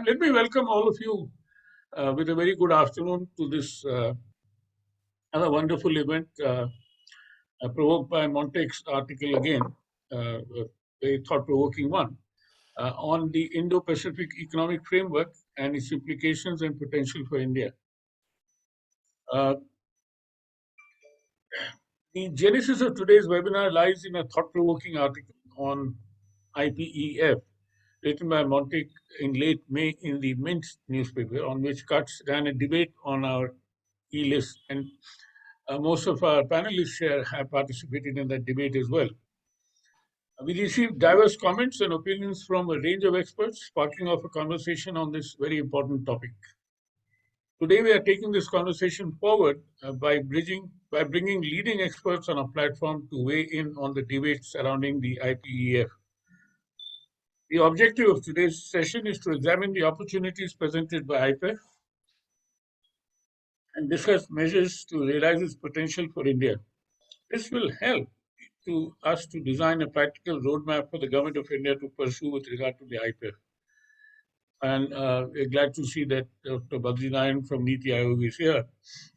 Let me welcome all of you with a very good afternoon to this other wonderful event provoked by Montek's article again, a very thought-provoking one, on the Indo-Pacific Economic Framework and its implications and potential for India. Uh, the genesis of today's webinar lies in a thought-provoking article on IPEF written by Montek in late May in the Mint newspaper, on which Cuts ran a debate on our e-list, and most of our panelists here have participated in that debate as well. We received diverse comments and opinions from a range of experts, sparking off a conversation on this very important topic. Today, we are taking this conversation forward by bringing leading experts on our platform to weigh in on the debate surrounding the IPEF. The objective of today's session is to examine the opportunities presented by IPEF and discuss measures to realize its potential for India. This will help us to design a practical roadmap for the government of India to pursue with regard to the IPEF. And we're glad to see that Dr. Badrinayan from Niti Aayog is here,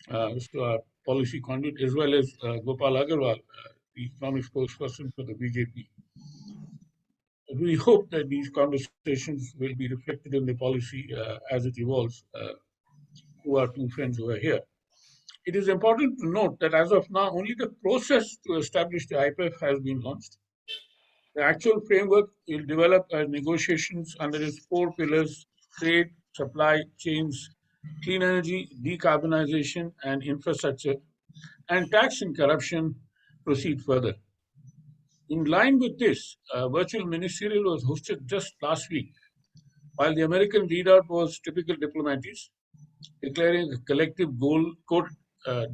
so our policy conduit, as well as Gopal Agarwal, the economic spokesperson for the BJP. We hope that these conversations will be reflected in the policy as it evolves, who are two friends who are here. It is important to note that as of now, only the process to establish the IPEF has been launched. The actual framework will develop as negotiations under its four pillars: trade, supply chains, clean energy, decarbonization, and infrastructure, and tax and corruption proceed further. In line with this, a virtual ministerial was hosted just last week, while the American readout was typical diplomatics, declaring a collective goal to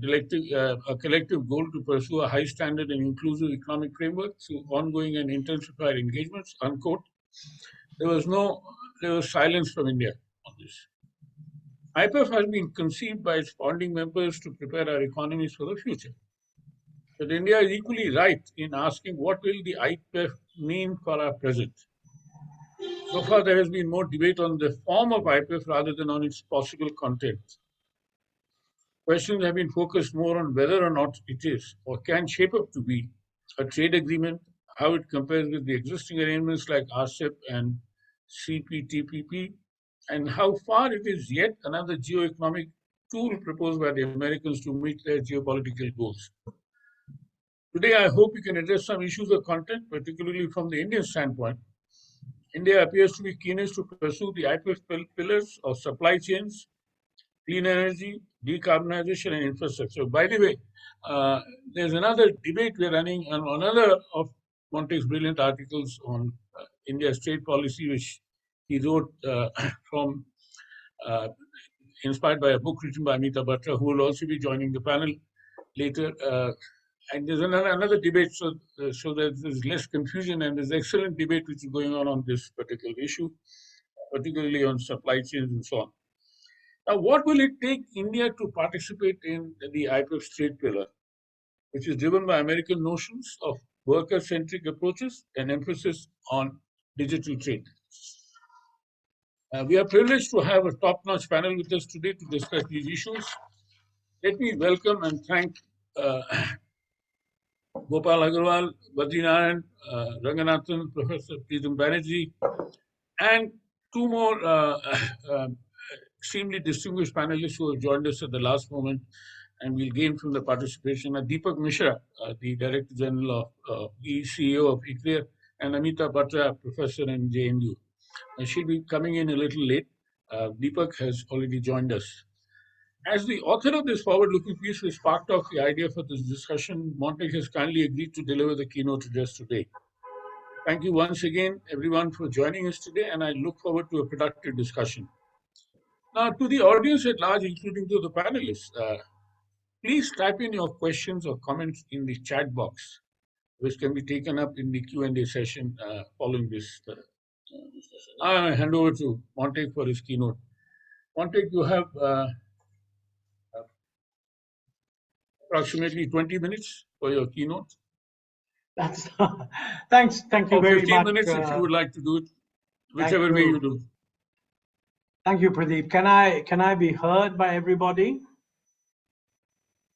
pursue a high standard and inclusive economic framework through ongoing and intensified engagements, unquote. There was silence from India on this. IPEF has been conceived by its founding members to prepare our economies for the future. But India is equally right in asking what will the IPEF mean for our present. So far, there has been more debate on the form of IPEF rather than on its possible content. Questions have been focused more on whether or not it is or can shape up to be a trade agreement, how it compares with the existing arrangements like RCEP and CPTPP, and how far it is yet another geo-economic tool proposed by the Americans to meet their geopolitical goals. Today, I hope we can address some issues of content, particularly from the Indian standpoint. India appears to be keenest to pursue the IPEF pillars of supply chains, clean energy, decarbonization, and infrastructure. By the way, there's another debate we're running on another of Montek's brilliant articles on India's trade policy, which he wrote from inspired by a book written by Amitabh Bhattara, who will also be joining the panel later. And there's another debate, so that there's less confusion, and there's excellent debate which is going on this particular issue, particularly on supply chains and so on. Now, what will it take India to participate in the IPEF trade pillar, which is driven by American notions of worker-centric approaches and emphasis on digital trade? We are privileged to have a top-notch panel with us today to discuss these issues. Let me welcome and thank Gopal Agarwal, Badrinayan, Ranganathan, Professor Preetam Banerjee, and two more extremely distinguished panelists who have joined us at the last moment and will gain from the participation are Deepak Mishra, the Director General of CEO of ICREER, and Amitabh Bhattara, Professor in JNU. She'll be coming in a little late. Deepak has already joined us. As the author of this forward-looking piece, which sparked off the idea for this discussion, Montek has kindly agreed to deliver the keynote address today. Thank you once again, everyone, for joining us today, and I look forward to a productive discussion. Now, to the audience at large, including to the panelists, please type in your questions or comments in the chat box, which can be taken up in the Q&A session following this discussion. I hand over to Montek for his keynote. Montek, you have approximately 20 minutes for your keynote. That's thank you very much. 15 minutes if you would like to do it, whichever way you do. Thank you, Pradeep. Can I be heard by everybody?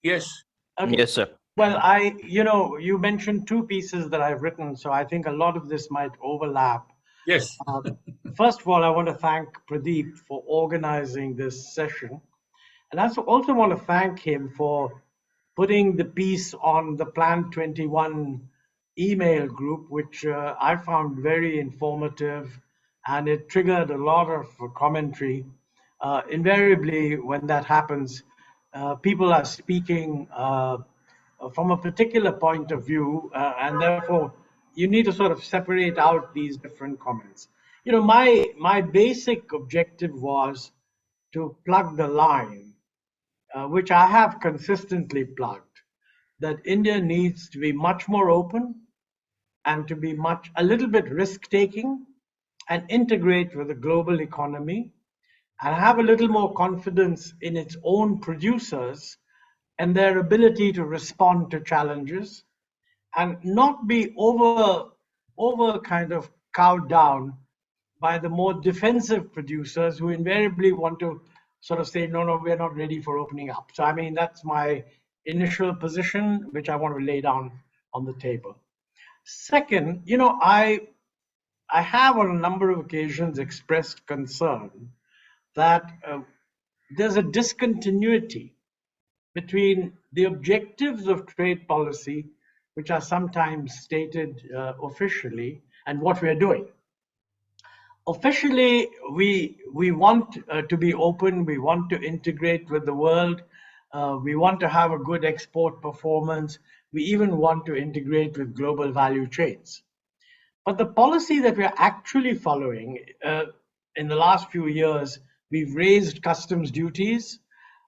Yes, Okay. Yes, sir. Well, you mentioned two pieces that I've written, so I think a lot of this might overlap. yes. Um, First of all, I want to thank Pradeep for organizing this session. And I also want to thank him for putting the piece on the Plan 21 email group, which I found very informative, and it triggered a lot of commentary. Invariably, when that happens, people are speaking from a particular point of view, and therefore you need to sort of separate out these different comments. My basic objective was to plug the line, which I have consistently plugged, that India needs to be much more open and to be a little bit risk taking and integrate with the global economy and have a little more confidence in its own producers and their ability to respond to challenges and not be over kind of cowed down by the more defensive producers who invariably want to sort of say, no, we're not ready for opening up. So, I mean, that's my initial position, which I want to lay down on the table. Second, I have on a number of occasions expressed concern that there's a discontinuity between the objectives of trade policy, which are sometimes stated officially, and what we are doing. Officially, we want to be open. We want to integrate with the world. We want to have a good export performance. We even want to integrate with global value chains. But the policy that we're actually following in the last few years, we've raised customs duties.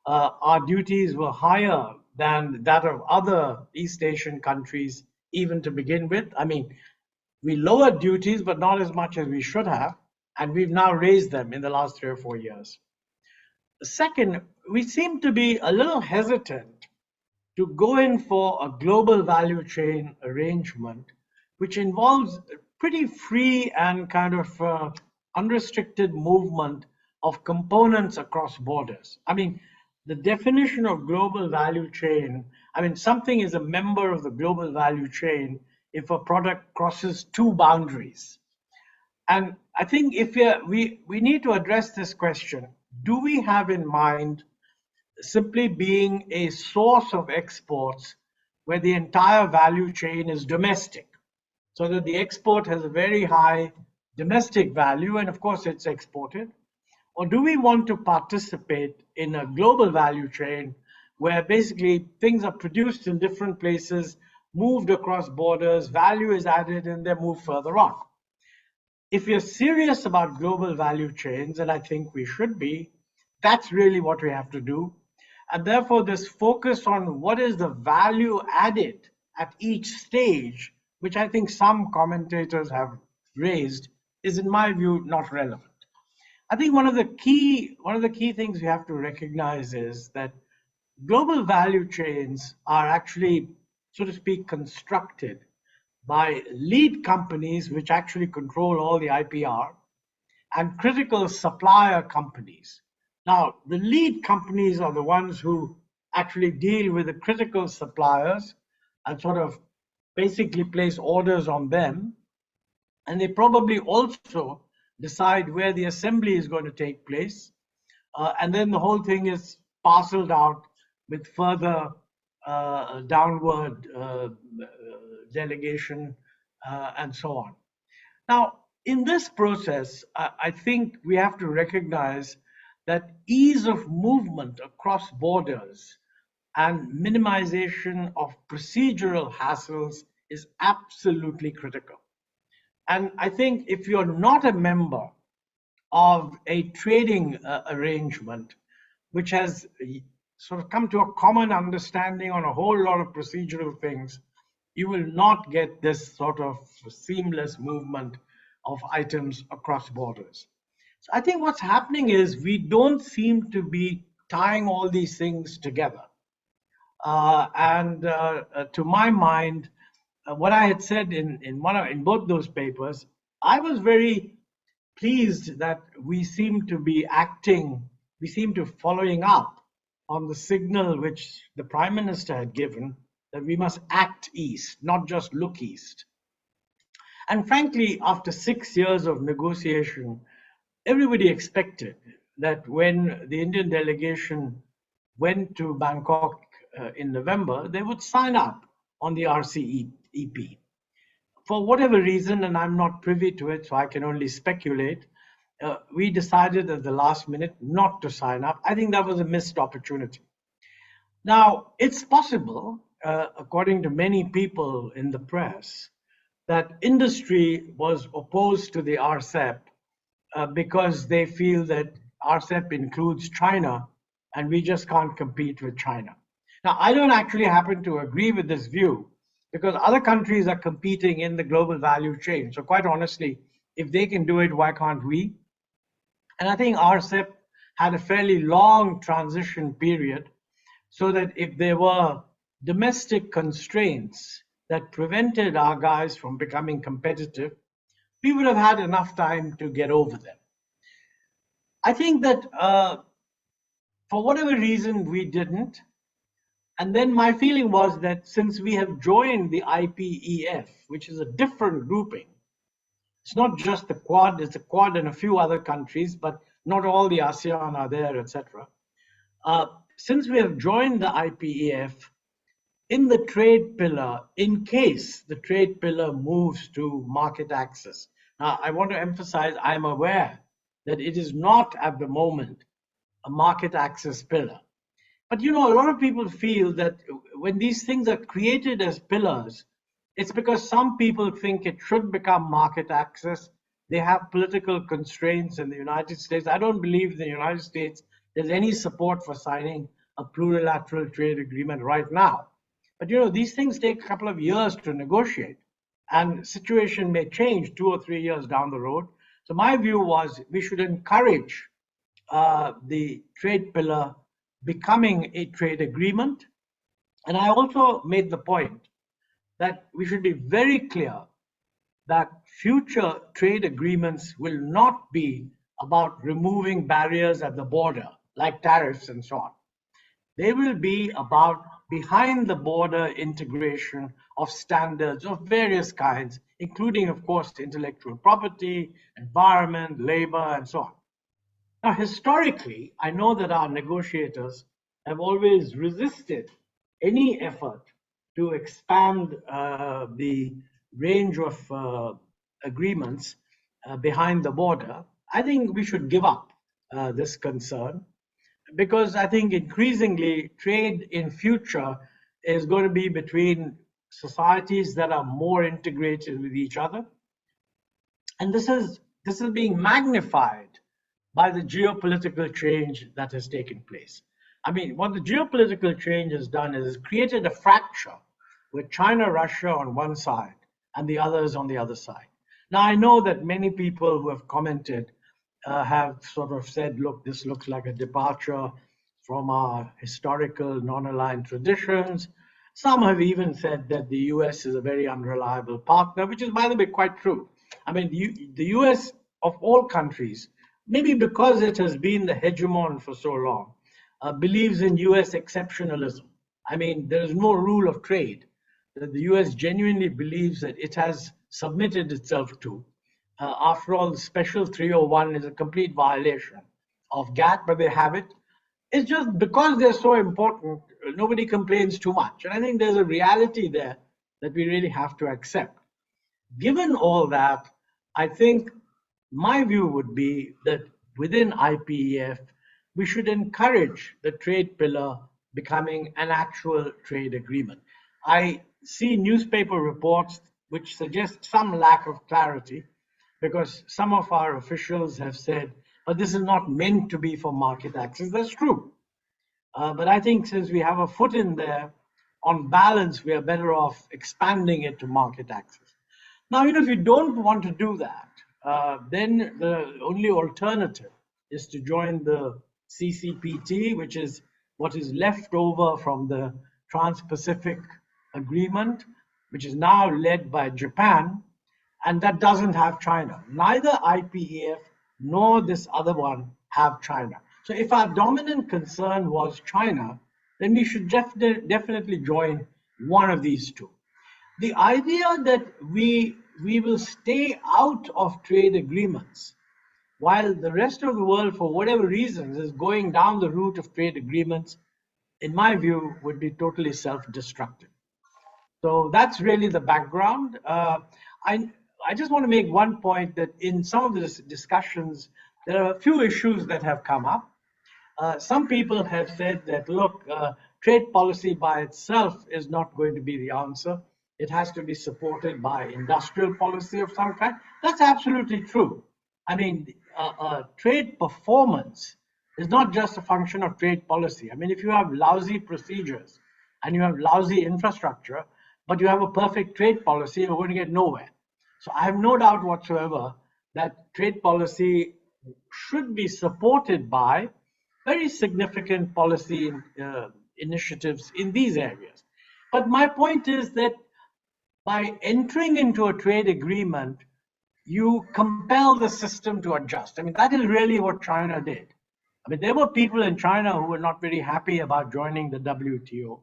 Our duties were higher than that of other East Asian countries, even to begin with. I mean, we lowered duties, but not as much as we should have. And we've now raised them in the last 3 or 4 years. Second, we seem to be a little hesitant to go in for a global value chain arrangement, which involves pretty free and kind of unrestricted movement of components across borders. I mean, the definition of global value chain, I mean, something is a member of the global value chain if a product crosses two boundaries. And I think if we need to address this question, do we have in mind simply being a source of exports where the entire value chain is domestic, so that the export has a very high domestic value and of course it's exported? Or do we want to participate in a global value chain where basically things are produced in different places, moved across borders, value is added, and then moved further on? If we're serious about global value chains, and I think we should be, that's really what we have to do. And therefore, this focus on what is the value added at each stage, which I think some commentators have raised, is in my view not relevant. I think one of the key things we have to recognize is that global value chains are actually, so to speak, constructed by lead companies which actually control all the IPR and critical supplier companies. Now, the lead companies are the ones who actually deal with the critical suppliers and sort of basically place orders on them. And they probably also decide where the assembly is going to take place. And then the whole thing is parceled out with further downward delegation and so on. Now, in this process, I think we have to recognize that ease of movement across borders and minimization of procedural hassles is absolutely critical. And I think if you're not a member of a trading arrangement, which has sort of come to a common understanding on a whole lot of procedural things, you will not get this sort of seamless movement of items across borders. So I think what's happening is we don't seem to be tying all these things together. And to my mind, what I had said in both those papers, I was very pleased that we seem to be acting, we seem to following up on the signal which the Prime Minister had given that we must act east, not just look east. And frankly, after 6 years of negotiation, everybody expected that when the Indian delegation went to Bangkok in November, they would sign up on the RCEP. For whatever reason, and I'm not privy to it, so I can only speculate, we decided at the last minute not to sign up. I think that was a missed opportunity. Now, it's possible, according to many people in the press, that industry was opposed to the RCEP because they feel that RCEP includes China and we just can't compete with China. Now, I don't actually happen to agree with this view because other countries are competing in the global value chain. So quite honestly, if they can do it, why can't we? And I think RCEP had a fairly long transition period so that if there were domestic constraints that prevented our guys from becoming competitive, we would have had enough time to get over them. I think that for whatever reason we didn't. And then my feeling was that since we have joined the IPEF, which is a different grouping, it's not just the Quad, it's a Quad and a few other countries, but not all the Asean are there, etc. Since we have joined the IPEF, in the trade pillar, in case the trade pillar moves to market access. Now, I want to emphasize, I'm aware that it is not at the moment a market access pillar. But a lot of people feel that when these things are created as pillars, it's because some people think it should become market access. They have political constraints in the United States. I don't believe in the United States there's any support for signing a plurilateral trade agreement right now. But these things take a couple of years to negotiate, and the situation may change 2 or 3 years down the road. So my view was we should encourage the trade pillar becoming a trade agreement. And I also made the point that we should be very clear that future trade agreements will not be about removing barriers at the border, like tariffs and so on. They will be about behind the border integration of standards of various kinds, including, of course, intellectual property, environment, labor, and so on. Now, historically, I know that our negotiators have always resisted any effort to expand the range of agreements behind the border. I think we should give up this concern because I think increasingly trade in future is going to be between societies that are more integrated with each other. And this is being magnified by the geopolitical change that has taken place. I mean, what the geopolitical change has done is created a fracture with China, Russia on one side and the others on the other side. Now, I know that many people who have commented have sort of said, look, this looks like a departure from our historical non-aligned traditions. Some have even said that the US is a very unreliable partner, which is, by the way, quite true. I mean, the US, of all countries, maybe because it has been the hegemon for so long, believes in US exceptionalism. I mean, there is no rule of trade that the US genuinely believes that it has submitted itself to. After all, the Special 301 is a complete violation of GATT, but they have it. It's just because they're so important, nobody complains too much. And I think there's a reality there that we really have to accept. Given all that, I think my view would be that within IPEF, we should encourage the trade pillar becoming an actual trade agreement. I see newspaper reports which suggest some lack of clarity because some of our officials have said, but this is not meant to be for market access. That's true. But I think since we have a foot in there, on balance, we are better off expanding it to market access. Now, if you don't want to do that, then the only alternative is to join the CCPT, which is what is left over from the Trans-Pacific Agreement, which is now led by Japan. and that doesn't have China. Neither IPEF nor this other one have China. So if our dominant concern was China, then we should definitely join one of these two. The idea that we will stay out of trade agreements while the rest of the world, for whatever reasons, is going down the route of trade agreements, in my view, would be totally self-destructive. So that's really the background. I just want to make one point that in some of the discussions, there are a few issues that have come up. Some people have said that, look, trade policy by itself is not going to be the answer. It has to be supported by industrial policy of some kind. That's absolutely true. I mean, trade performance is not just a function of trade policy. I mean, if you have lousy procedures and you have lousy infrastructure, but you have a perfect trade policy, you're going to get nowhere. So I have no doubt whatsoever that trade policy should be supported by very significant policy initiatives in these areas. But my point is that by entering into a trade agreement, you compel the system to adjust. I mean, that is really what China did. I mean, there were people in China who were not very happy about joining the WTO,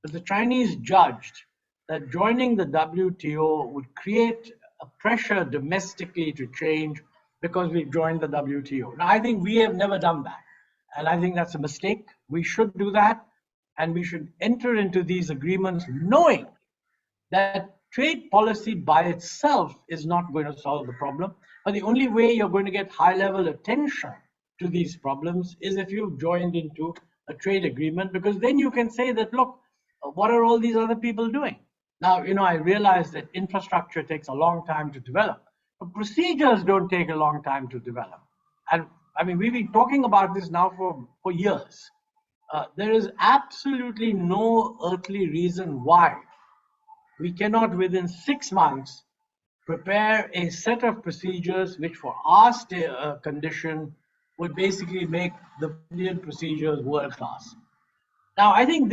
but the Chinese judged that joining the WTO would create a pressure domestically to change because we've joined the WTO. Now, I think we have never done that. And I think that's a mistake. We should do that. And we should enter into these agreements knowing that trade policy by itself is not going to solve the problem. But the only way you're going to get high level attention to these problems is if you've joined into a trade agreement, because then you can say that, look, what are all these other people doing? Now, I realize that infrastructure takes a long time to develop, but procedures don't take a long time to develop. And I mean, we've been talking about this now for years. There is absolutely no earthly reason why we cannot, within 6 months, prepare a set of procedures which, for our condition, would basically make the Indian procedures world class. Now, I think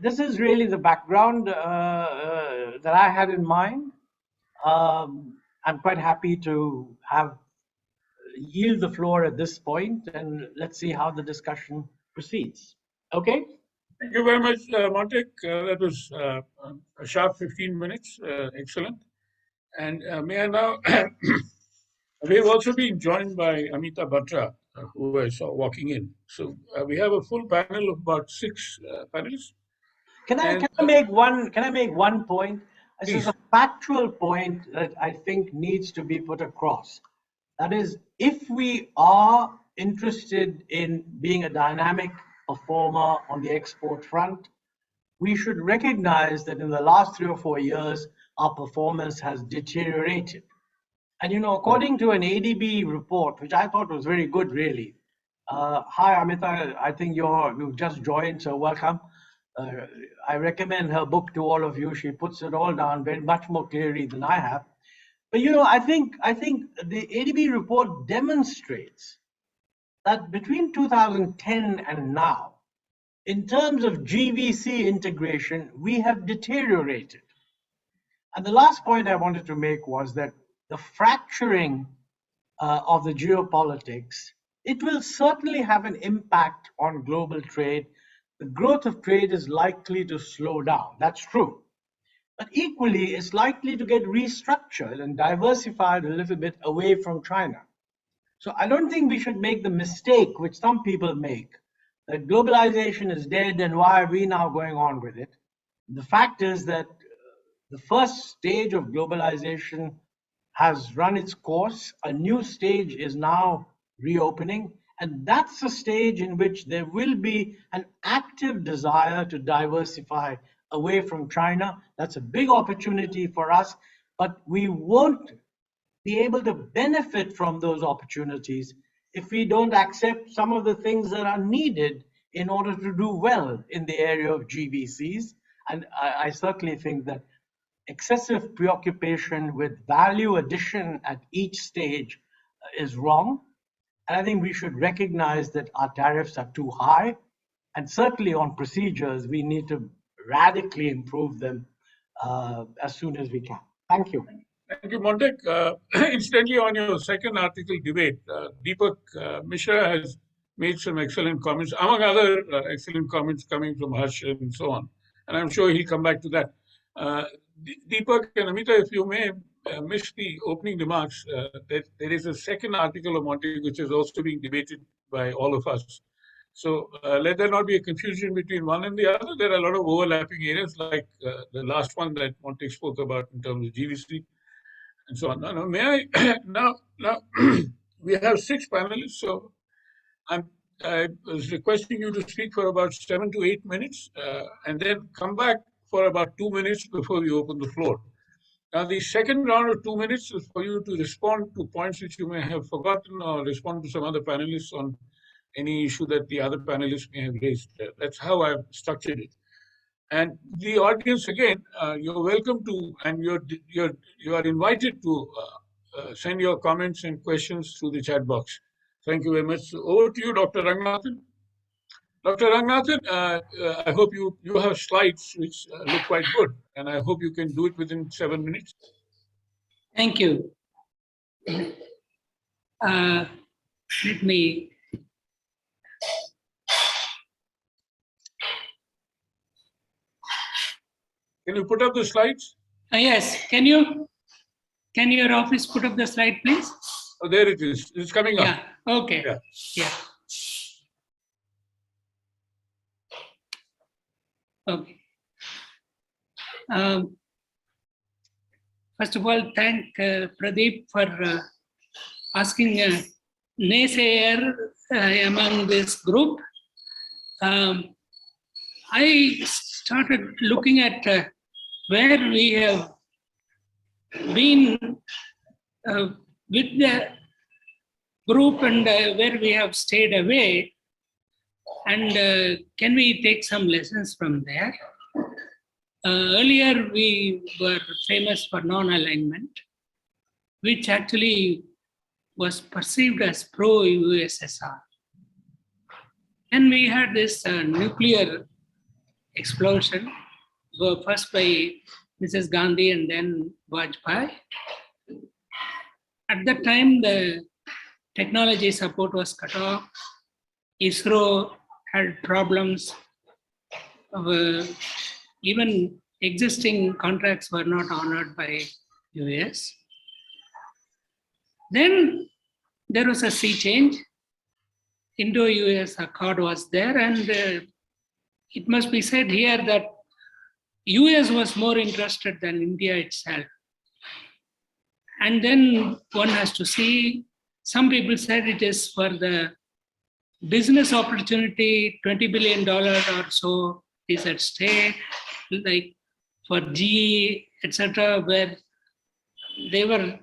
this is really the background that I had in mind. I'm quite happy to yield the floor at this point, and let's see how the discussion proceeds. Okay? Thank you very much, Montek. That was a sharp 15 minutes. Excellent. And may I now, we've also been joined by Amitabh Bhattara, who I saw walking in. So we have a full panel of about 6 panelists. Can I make one point? This is a factual point that I think needs to be put across. That is, if we are interested in being a dynamic performer on the export front, we should recognize that in the last 3 or 4 years, our performance has deteriorated. And according to an ADB report, which I thought was very good, really. Hi, Amita. I think you've just joined, so welcome. I recommend her book to all of you. She puts it all down very much more clearly than I have. But I think the ADB report demonstrates that between 2010 and now, in terms of GVC integration, we have deteriorated. And the last point I wanted to make was that the fracturing of the geopolitics, it will certainly have an impact on global trade. The growth of trade is likely to slow down. That's true. But equally, it's likely to get restructured and diversified a little bit away from China. So I don't think we should make the mistake which some people make, that globalization is dead and why are we now going on with it? The fact is that the first stage of globalization has run its course. A new stage is now reopening. And that's a stage in which there will be an active desire to diversify away from China. That's a big opportunity for us, but we won't be able to benefit from those opportunities if we don't accept some of the things that are needed in order to do well in the area of GVCs. And I certainly think that excessive preoccupation with value addition at each stage is wrong. And I think we should recognize that our tariffs are too high. And certainly on procedures, we need to radically improve them as soon as we can. Thank you. Thank you, Montek. Incidentally, on your second article debate, Deepak Mishra has made some excellent comments, among other excellent comments coming from Harsh and so on. And I'm sure he'll come back to that. Uh, Deepak and Amita, if you may miss the opening remarks, there is a second article of Montek which is also being debated by all of us. So let there not be a confusion between one and the other. There are a lot of overlapping areas, like the last one that Montek spoke about in terms of GVC and so on. Now, may I now we have six panelists, so I was requesting you to speak for about 7 to 8 minutes, and then come back for about 2 minutes before we open the floor. Now, the second round of 2 minutes is for you to respond to points which you may have forgotten or respond to some other panelists on any issue that the other panelists may have raised. That's how I've structured it. And the audience, again, you're welcome to, and you are invited to send your comments and questions through the chat box. Thank you very much. So over to you, Dr. Ranganathan. Dr. Ranganathan, I hope you have slides which look quite good, and I hope you can do it within 7 minutes. Thank you. Let me. Can you put up the slides? Yes. Can your office put up the slide, please? Oh, there it is. It's coming up. Yeah. Okay. Yeah. Okay. First of all, thank Pradeep for asking a naysayer among this group. I started looking at where we have been with the group and where we have stayed away, and can we take some lessons from there? Earlier, we were famous for non-alignment, which actually was perceived as pro-USSR. And we had this nuclear explosion, first by Mrs. Gandhi and then Vajpayee. At that time, the technology support was cut off. ISRO had problems. Even existing contracts were not honored by US. Then there was a sea change. Indo-US Accord was there, and it must be said here that US was more interested than India itself. And then one has to see, some people said it is for the business opportunity, $20 billion or so is at stake, like for GE, etc., where they were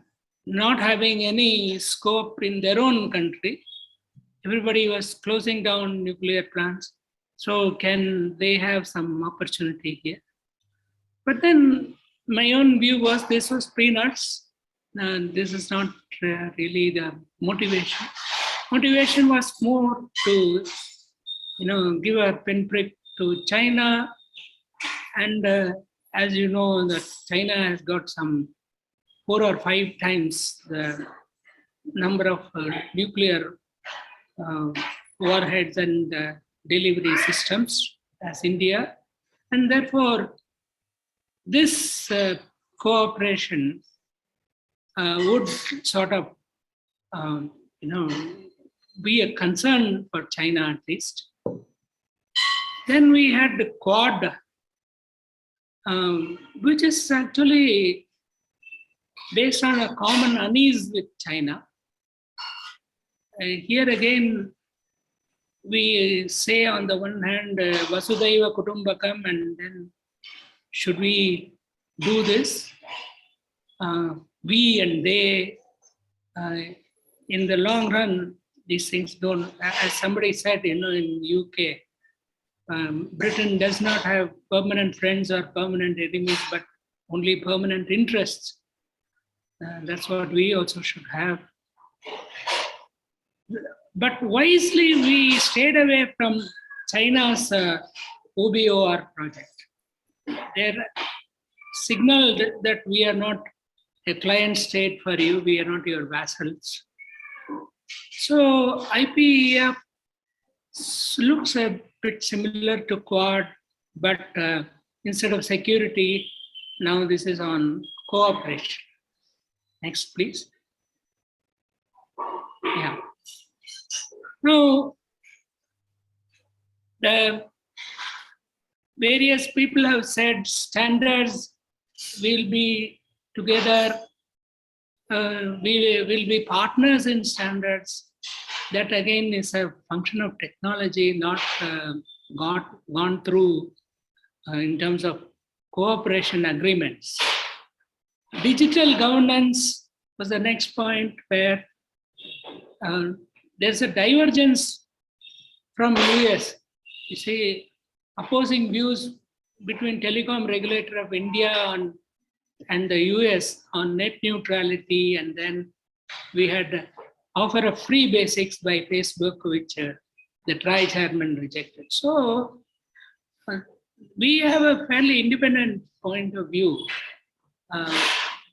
not having any scope in their own country. Everybody was closing down nuclear plants. So can they have some opportunity here? But then my own view was this was peanuts. This is not really the motivation. Motivation was more to, give a pinprick to China. And as you know, that China has got some 4 or 5 times the number of nuclear warheads and delivery systems as India. And therefore, this cooperation would sort of, be a concern for China at least. Then we had the Quad, which is actually based on a common unease with China. Here again, we say on the one hand, Vasudhaiva Kutumbakam, and then should we do this? We and they, in the long run, these things don't, as somebody said, in UK, Britain does not have permanent friends or permanent enemies, but only permanent interests. That's what we also should have. But wisely, we stayed away from China's OBOR project. They signaled that we are not a client state for you. We are not your vassals. So IPEF looks a bit similar to Quad, but instead of security, now this is on cooperation. Next, please. Yeah. Now, the various people have said standards will be together, we will be partners in standards. That again is a function of technology, not gone through in terms of cooperation agreements. Digital governance was the next point where there's a divergence from US. You see, opposing views between Telecom Regulator of India and the US on net neutrality, and then we had offer of free basics by Facebook, which the TRI chairman rejected. So we have a fairly independent point of view.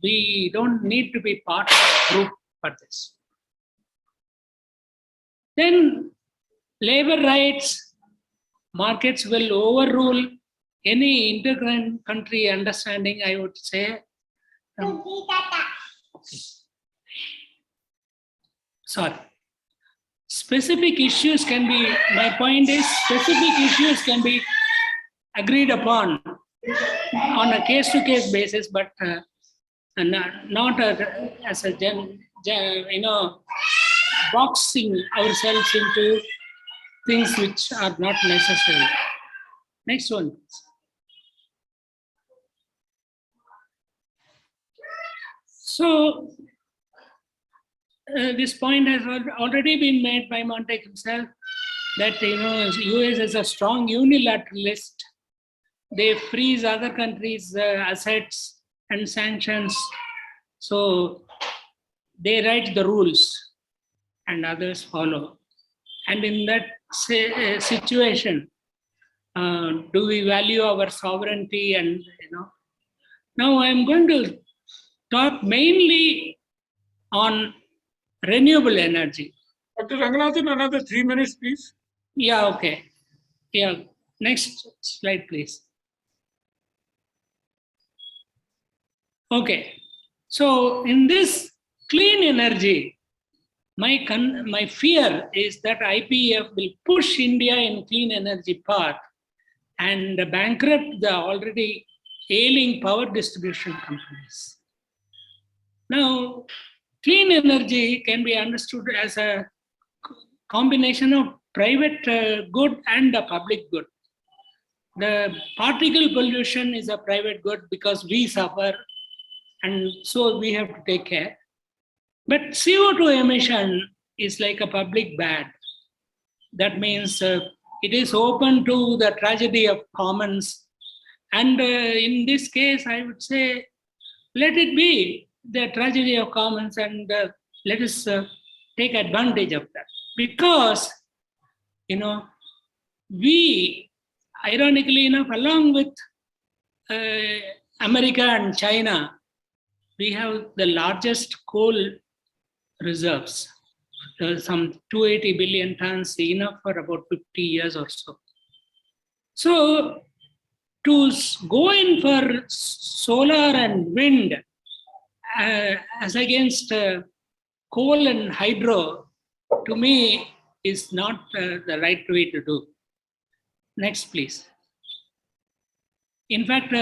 We don't need to be part of a group for this. Then labor rights, markets will overrule any inter-country understanding, I would say. Sorry. Specific issues can be, my point is, specific issues can be agreed upon on a case-to-case basis, but not as a boxing ourselves into things which are not necessary. Next one. So this point has already been made by Montek himself that US is a strong unilateralist. They freeze other countries' assets and sanctions. So they write the rules and others follow. And in that situation, do we value our sovereignty? And now I'm going to talk mainly on renewable energy. Dr. Ranganathan, another 3 minutes, please. Yeah, okay. Yeah, next slide, please. Okay, so in this clean energy, my fear is that IPEF will push India in clean energy path and bankrupt the already ailing power distribution companies. Now, clean energy can be understood as a combination of private good and a public good. The particle pollution is a private good because we suffer, and so we have to take care. But CO2 emission is like a public bad. That means it is open to the tragedy of commons. And in this case, I would say, let it be the tragedy of commons, and let us take advantage of that. Because, we, ironically enough, along with America and China, we have the largest coal reserves, some 280 billion tons, enough for about 50 years or so. So to go in for solar and wind as against coal and hydro, to me, is not the right way to do. Next, please. In fact,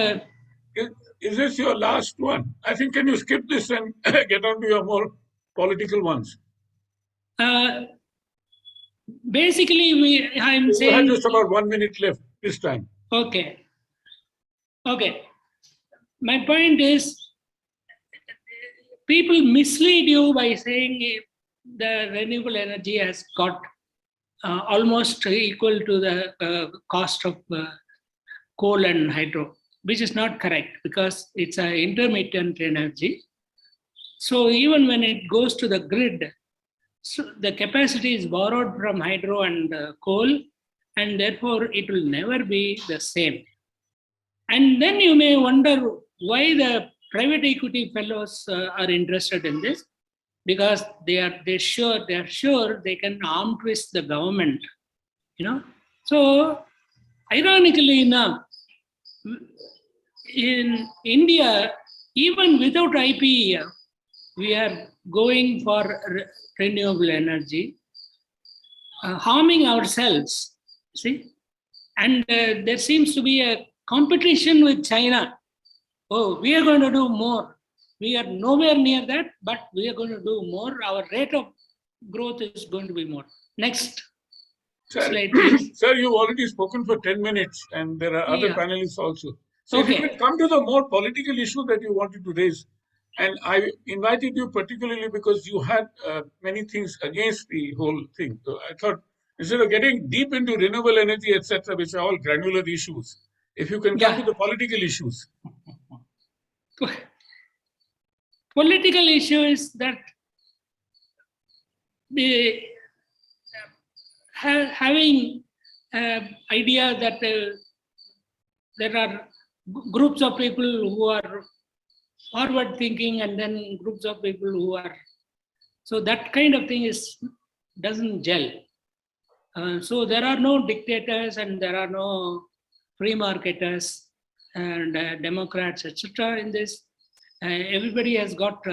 Is this your last one? I think, can you skip this and get on to your more political ones? Basically, I'm You saying... have just about 1 minute left this time. Okay. My point is, people mislead you by saying the renewable energy has got almost equal to the cost of coal and hydro, which is not correct because it's an intermittent energy. So even when it goes to the grid, so the capacity is borrowed from hydro and coal, and therefore it will never be the same. And then you may wonder why the private equity fellows are interested in this because they're sure they can arm twist the government, So ironically enough, in India, even without IPEF, we are going for renewable energy, harming ourselves. See, and there seems to be a competition with China. Oh, we are going to do more. We are nowhere near that, but we are going to do more. Our rate of growth is going to be more. Next slide, please. Sir, you've already spoken for 10 minutes and there are other Yeah. panelists also. So if you Okay. can come to the more political issue that you wanted to raise, and I invited you particularly because you had many things against the whole thing. So I thought instead of getting deep into renewable energy, etc., which are all granular issues, if you can come to Yeah. the political issues. Political issue is that the having idea that there are groups of people who are forward thinking and then groups of people who are, so that kind of thing doesn't gel. So there are no dictators and there are no free marketers and Democrats, etc. in this. Everybody has got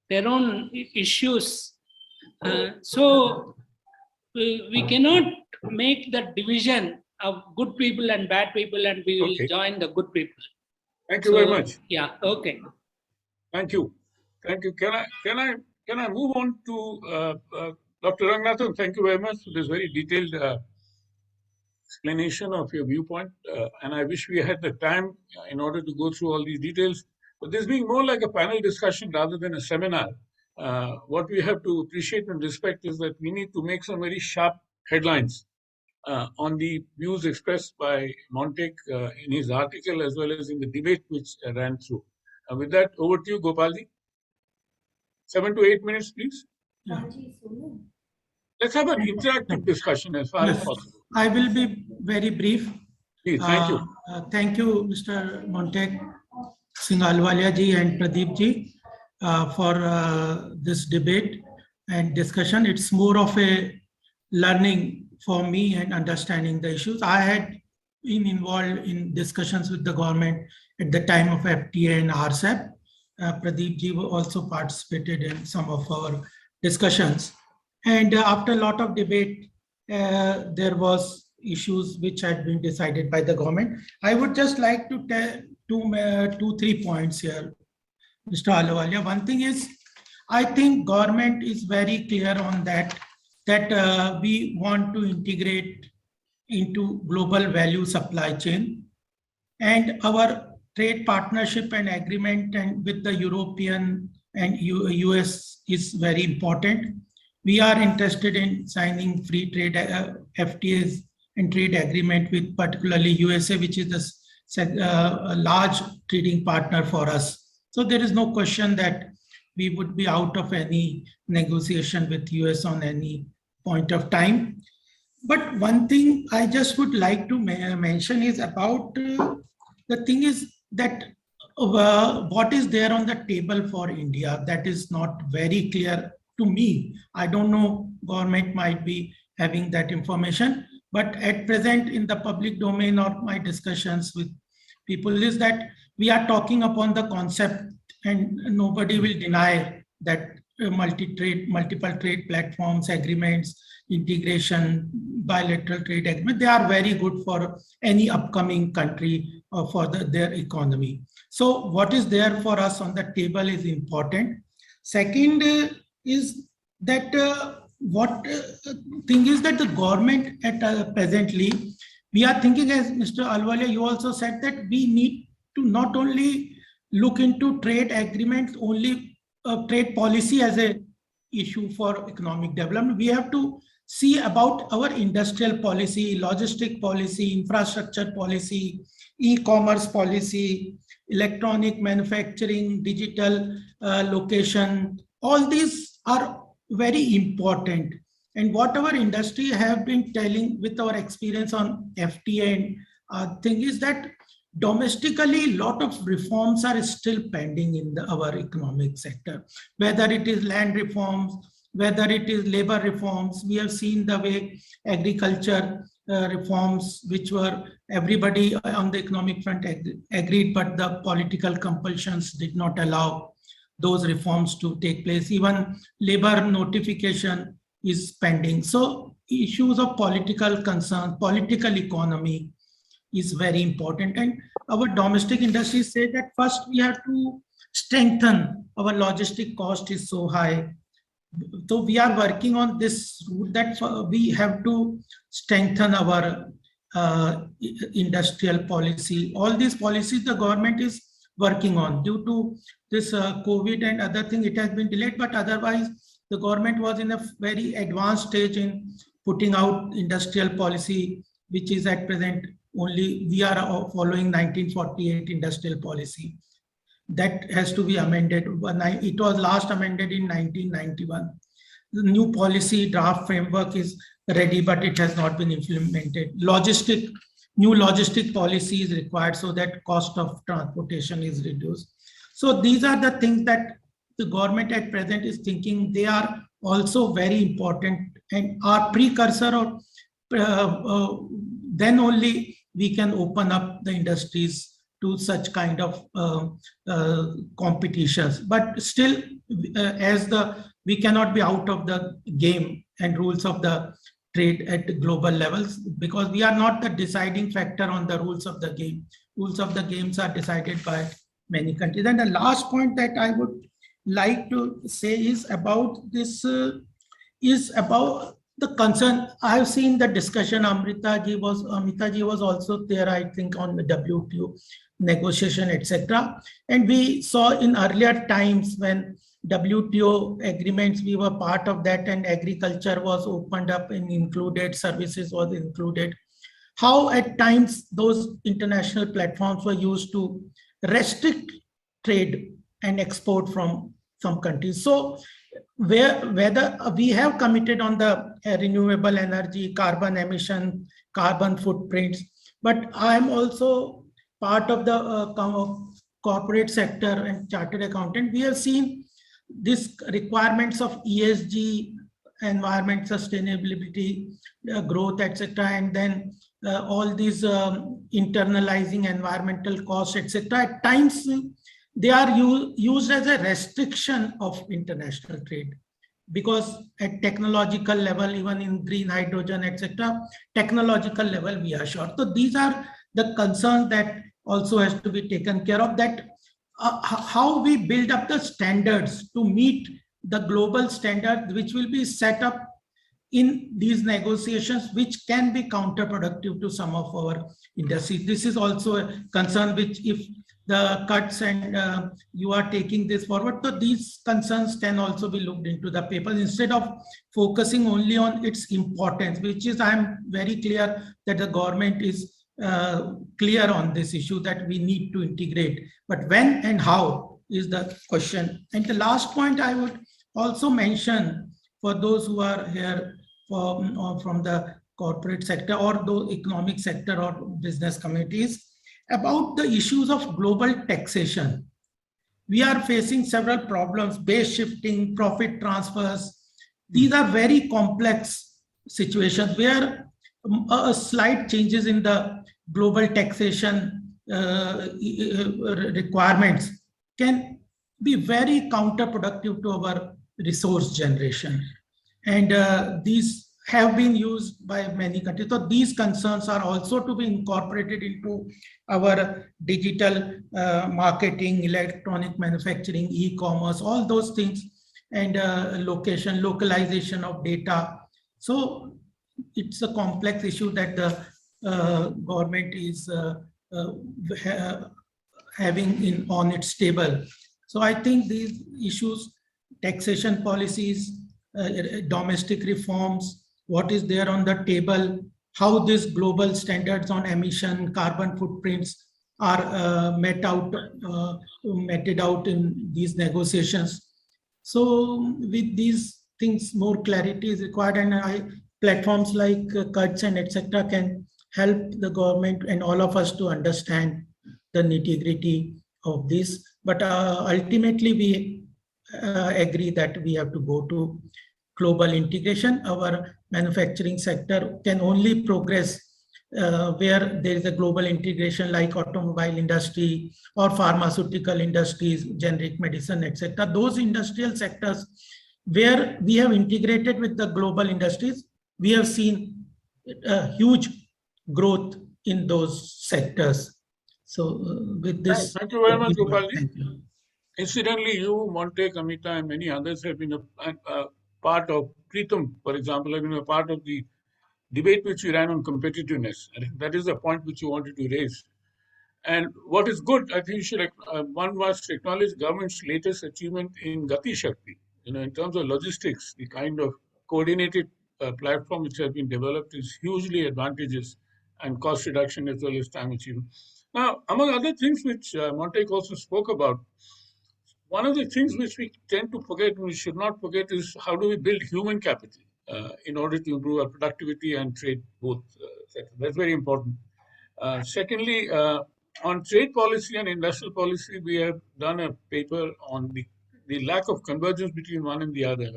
their own issues. So we cannot make the division of good people and bad people, and we will join the good people. Thank you very much. Yeah. Okay. Thank you. Thank you. Can I move on to Dr. Ranganathan? Thank you very much for this very detailed explanation of your viewpoint. And I wish we had the time in order to go through all these details. But this being more like a panel discussion rather than a seminar, what we have to appreciate and respect is that we need to make some very sharp headlines on the views expressed by Montek in his article as well as in the debate which ran through. With that, over to you, Gopalji. 7 to 8 minutes, please. Yeah. Let's have an interactive discussion as far as possible. I will be very brief. Please, thank you. Thank you, Mr. Montek Singh Ahluwalia ji and Pradeep ji for this debate and discussion. It's more of a learning for me and understanding the issues. I had been involved in discussions with the government at the time of FTA and RCEP. Pradeep ji also participated in some of our discussions. And after a lot of debate, there was issues which had been decided by the government. I would just like to tell two, 3 points here, Mr. Ahluwalia. One thing is, I think government is very clear on that we want to integrate into global value supply chain, and our trade partnership and agreement and with the European and US is very important. We are interested in signing free trade FTAs and trade agreement with particularly USA, which is a large trading partner for us. So there is no question that we would be out of any negotiation with US on any point of time. But one thing I just would like to mention is about the thing is that what is there on the table for India, that is not very clear to me. I don't know, government might be having that information, but at present in the public domain or my discussions with people is that we are talking upon the concept, and nobody will deny that multiple trade platforms, agreements, integration, bilateral trade agreement, they are very good for any upcoming country or for their economy. So what is there for us on the table is important. Second is that thing is that the government at presently, we are thinking, as Mr. Ahluwalia, you also said, that we need to not only look into trade agreements, only trade policy as a issue for economic development. We have to see about our industrial policy, logistic policy, infrastructure policy, e-commerce policy, electronic manufacturing, digital location. All these are very important. And what our industry have been telling with our experience on FTA and thing is that domestically, a lot of reforms are still pending in our economic sector, whether it is land reforms, whether it is labor reforms. We have seen the way agriculture reforms, which were everybody on the economic front agreed, but the political compulsions did not allow those reforms to take place. Even labor notification is pending. So issues of political concern, political economy is very important. And our domestic industries say that first we have to strengthen our logistic cost is so high. So we are working on this route that we have to strengthen our industrial policy. All these policies the government is working on. Due to this COVID and other thing, it has been delayed, but otherwise the government was in a very advanced stage in putting out industrial policy, which is at present only we are following 1948 industrial policy. That has to be amended. It was last amended in 1991. The new policy draft framework is ready, but it has not been implemented. New logistic policy is required so that cost of transportation is reduced. So these are the things that the government at present is thinking. They are also very important and are precursor of then only we can open up the industries to such kind of competitions. But still, we cannot be out of the game and rules of the trade at global levels, because we are not the deciding factor on the rules of the game. Rules of the games are decided by many countries. And the last point that I would like to say is about this, is about the concern. I have seen the discussion. Amrita ji was also there, I think, on the WTO negotiation, etc. And we saw in earlier times when WTO agreements, we were part of that, and agriculture was opened up and included, services was included. How at times those international platforms were used to restrict trade and export from some countries. So whether we have committed on the renewable energy, carbon emission, carbon footprints, but I am also part of the corporate sector and chartered accountant. We have seen these requirements of ESG, environment sustainability, growth, etc., and then all these internalizing environmental costs, etc. At times they are used as a restriction of international trade, because at technological level, even in green hydrogen, etc., technological level we are short. So these are the concerns that also has to be taken care of, that how we build up the standards to meet the global standard which will be set up in these negotiations, which can be counterproductive to some of our industries. This is also a concern which, if the cuts and you are taking this forward, so these concerns can also be looked into the papers instead of focusing only on its importance, which is, I am very clear that the government is clear on this issue that we need to integrate, but when and how is the question. And the last point I would also mention for those who are here from the corporate sector or the economic sector or business communities, about the issues of global taxation. We are facing several problems: base shifting, profit transfers. These are very complex situations where slight changes in the global taxation requirements can be very counterproductive to our resource generation. And these have been used by many countries. So these concerns are also to be incorporated into our digital marketing, electronic manufacturing, e-commerce, all those things, and localization of data. So it's a complex issue that the government is having on its table. So I think these issues, taxation policies, domestic reforms, what is there on the table, how these global standards on emission, carbon footprints are meted out in these negotiations. So with these things, more clarity is required, and platforms like cuts and etc. can help the government and all of us to understand the nitty-gritty of this. But ultimately, we agree that we have to go to global integration. Our manufacturing sector can only progress where there is a global integration, like automobile industry or pharmaceutical industries, generic medicine, etc. Those industrial sectors where we have integrated with the global industries, we have seen a huge growth in those sectors. So with this, Thank you very much, Gopalji. thank you. Incidentally, you, Monte, Amita, and many others have been a part of Pritam, for example, have been a part of the debate which we ran on competitiveness. I think that is the point which you wanted to raise. And what is good, I think, one must acknowledge government's latest achievement in Gati Shakti. In terms of logistics, the kind of coordinated platform which has been developed is hugely advantageous and cost reduction as well as time achievement. Now, among other things which Montek also spoke about, one of the things which we tend to forget and we should not forget is how do we build human capital in order to improve our productivity and trade both sectors. That's very important. Secondly, on trade policy and industrial policy, we have done a paper on the lack of convergence between one and the other.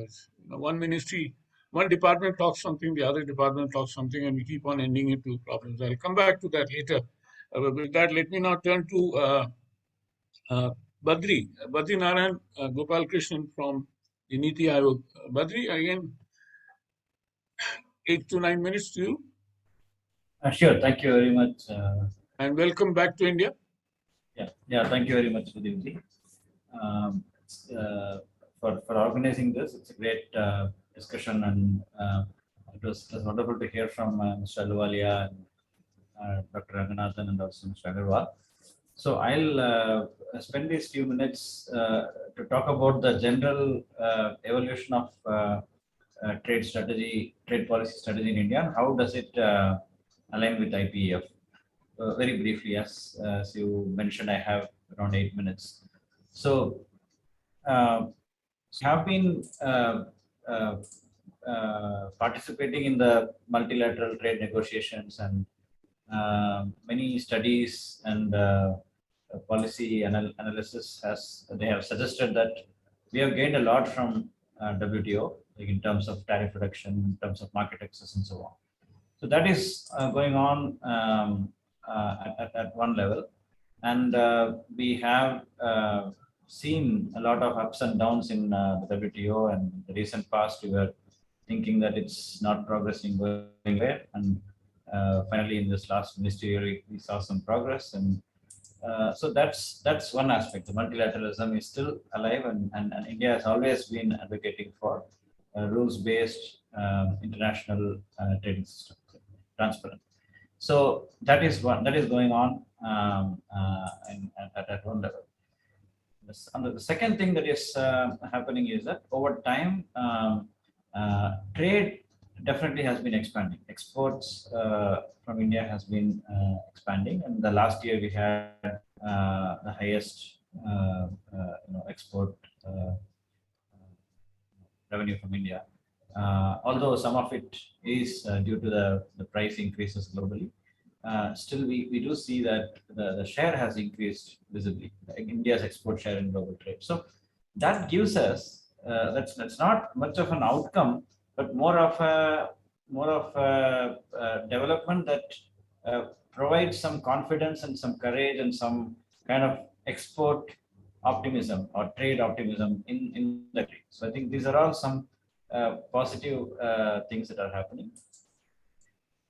One ministry, one department talks something, the other department talks something, and we keep on ending into problems. I'll come back to that later. With that, let me now turn to Badri Narayan Gopal Krishnan from the Niti Aayog. Badri, again, 8 to 9 minutes to you. Sure, thank you very much. And welcome back to India. Yeah, thank you very much, Sudhirji, for organizing this. It's a great discussion, and it was wonderful to hear from Mr. Ahluwalia and Dr. Ranganathan and also Mr. Agarwal. So I'll spend these few minutes to talk about the general evolution of trade policy strategy in India, and how does it align with IPEF. Very briefly, as you mentioned, I have around 8 minutes. So have been participating in the multilateral trade negotiations, and many studies and policy analysis they have suggested that we have gained a lot from WTO, like in terms of tariff reduction, in terms of market access, and so on. So that is going on at one level, and we have seen a lot of ups and downs in the WTO. And in the recent past, we were thinking that it's not progressing going anywhere, and finally in this last ministerial we saw some progress, and so that's one aspect. The multilateralism is still alive, and India has always been advocating for rules-based international trading system, transparent. So that is going on at one level. The second thing that is happening is that over time, trade definitely has been expanding. Exports from India has been expanding, and the last year we had the highest export revenue from India. Although some of it is due to the price increases globally, still we do see that the share has increased visibly, India's export share in global trade. So that gives us that's not much of an outcome, but more of a development that provides some confidence and some courage and some kind of export optimism or trade optimism in the trade. So I think these are all some positive things that are happening.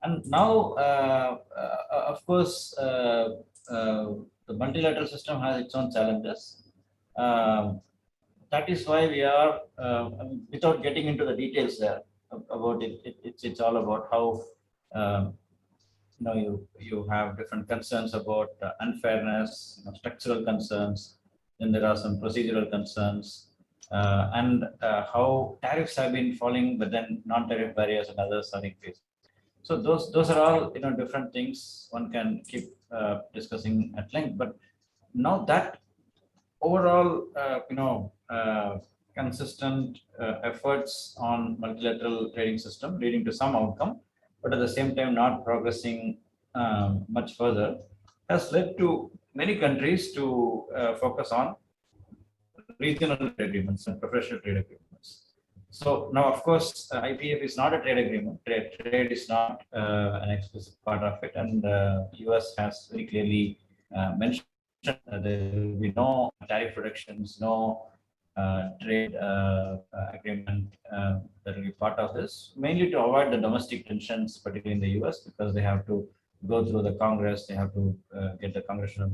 And now, of course, the multilateral system has its own challenges. That is why we are, without getting into the details there about it, it's all about how you have different concerns about unfairness, structural concerns. Then there are some procedural concerns, and how tariffs have been falling, but then non-tariff barriers and others are increasing. So those are all different things one can keep discussing at length. But now that overall consistent efforts on multilateral trading system leading to some outcome, but at the same time not progressing much further, has led to many countries to focus on regional trade agreements and professional trade agreements. So now, of course, IPF is not a trade agreement. Trade is not an explicit part of it, and US has very clearly mentioned there will be no tariff reductions, no trade agreement that will be part of this, mainly to avoid the domestic tensions, particularly in the US, because they have to go through the Congress, they have to get the congressional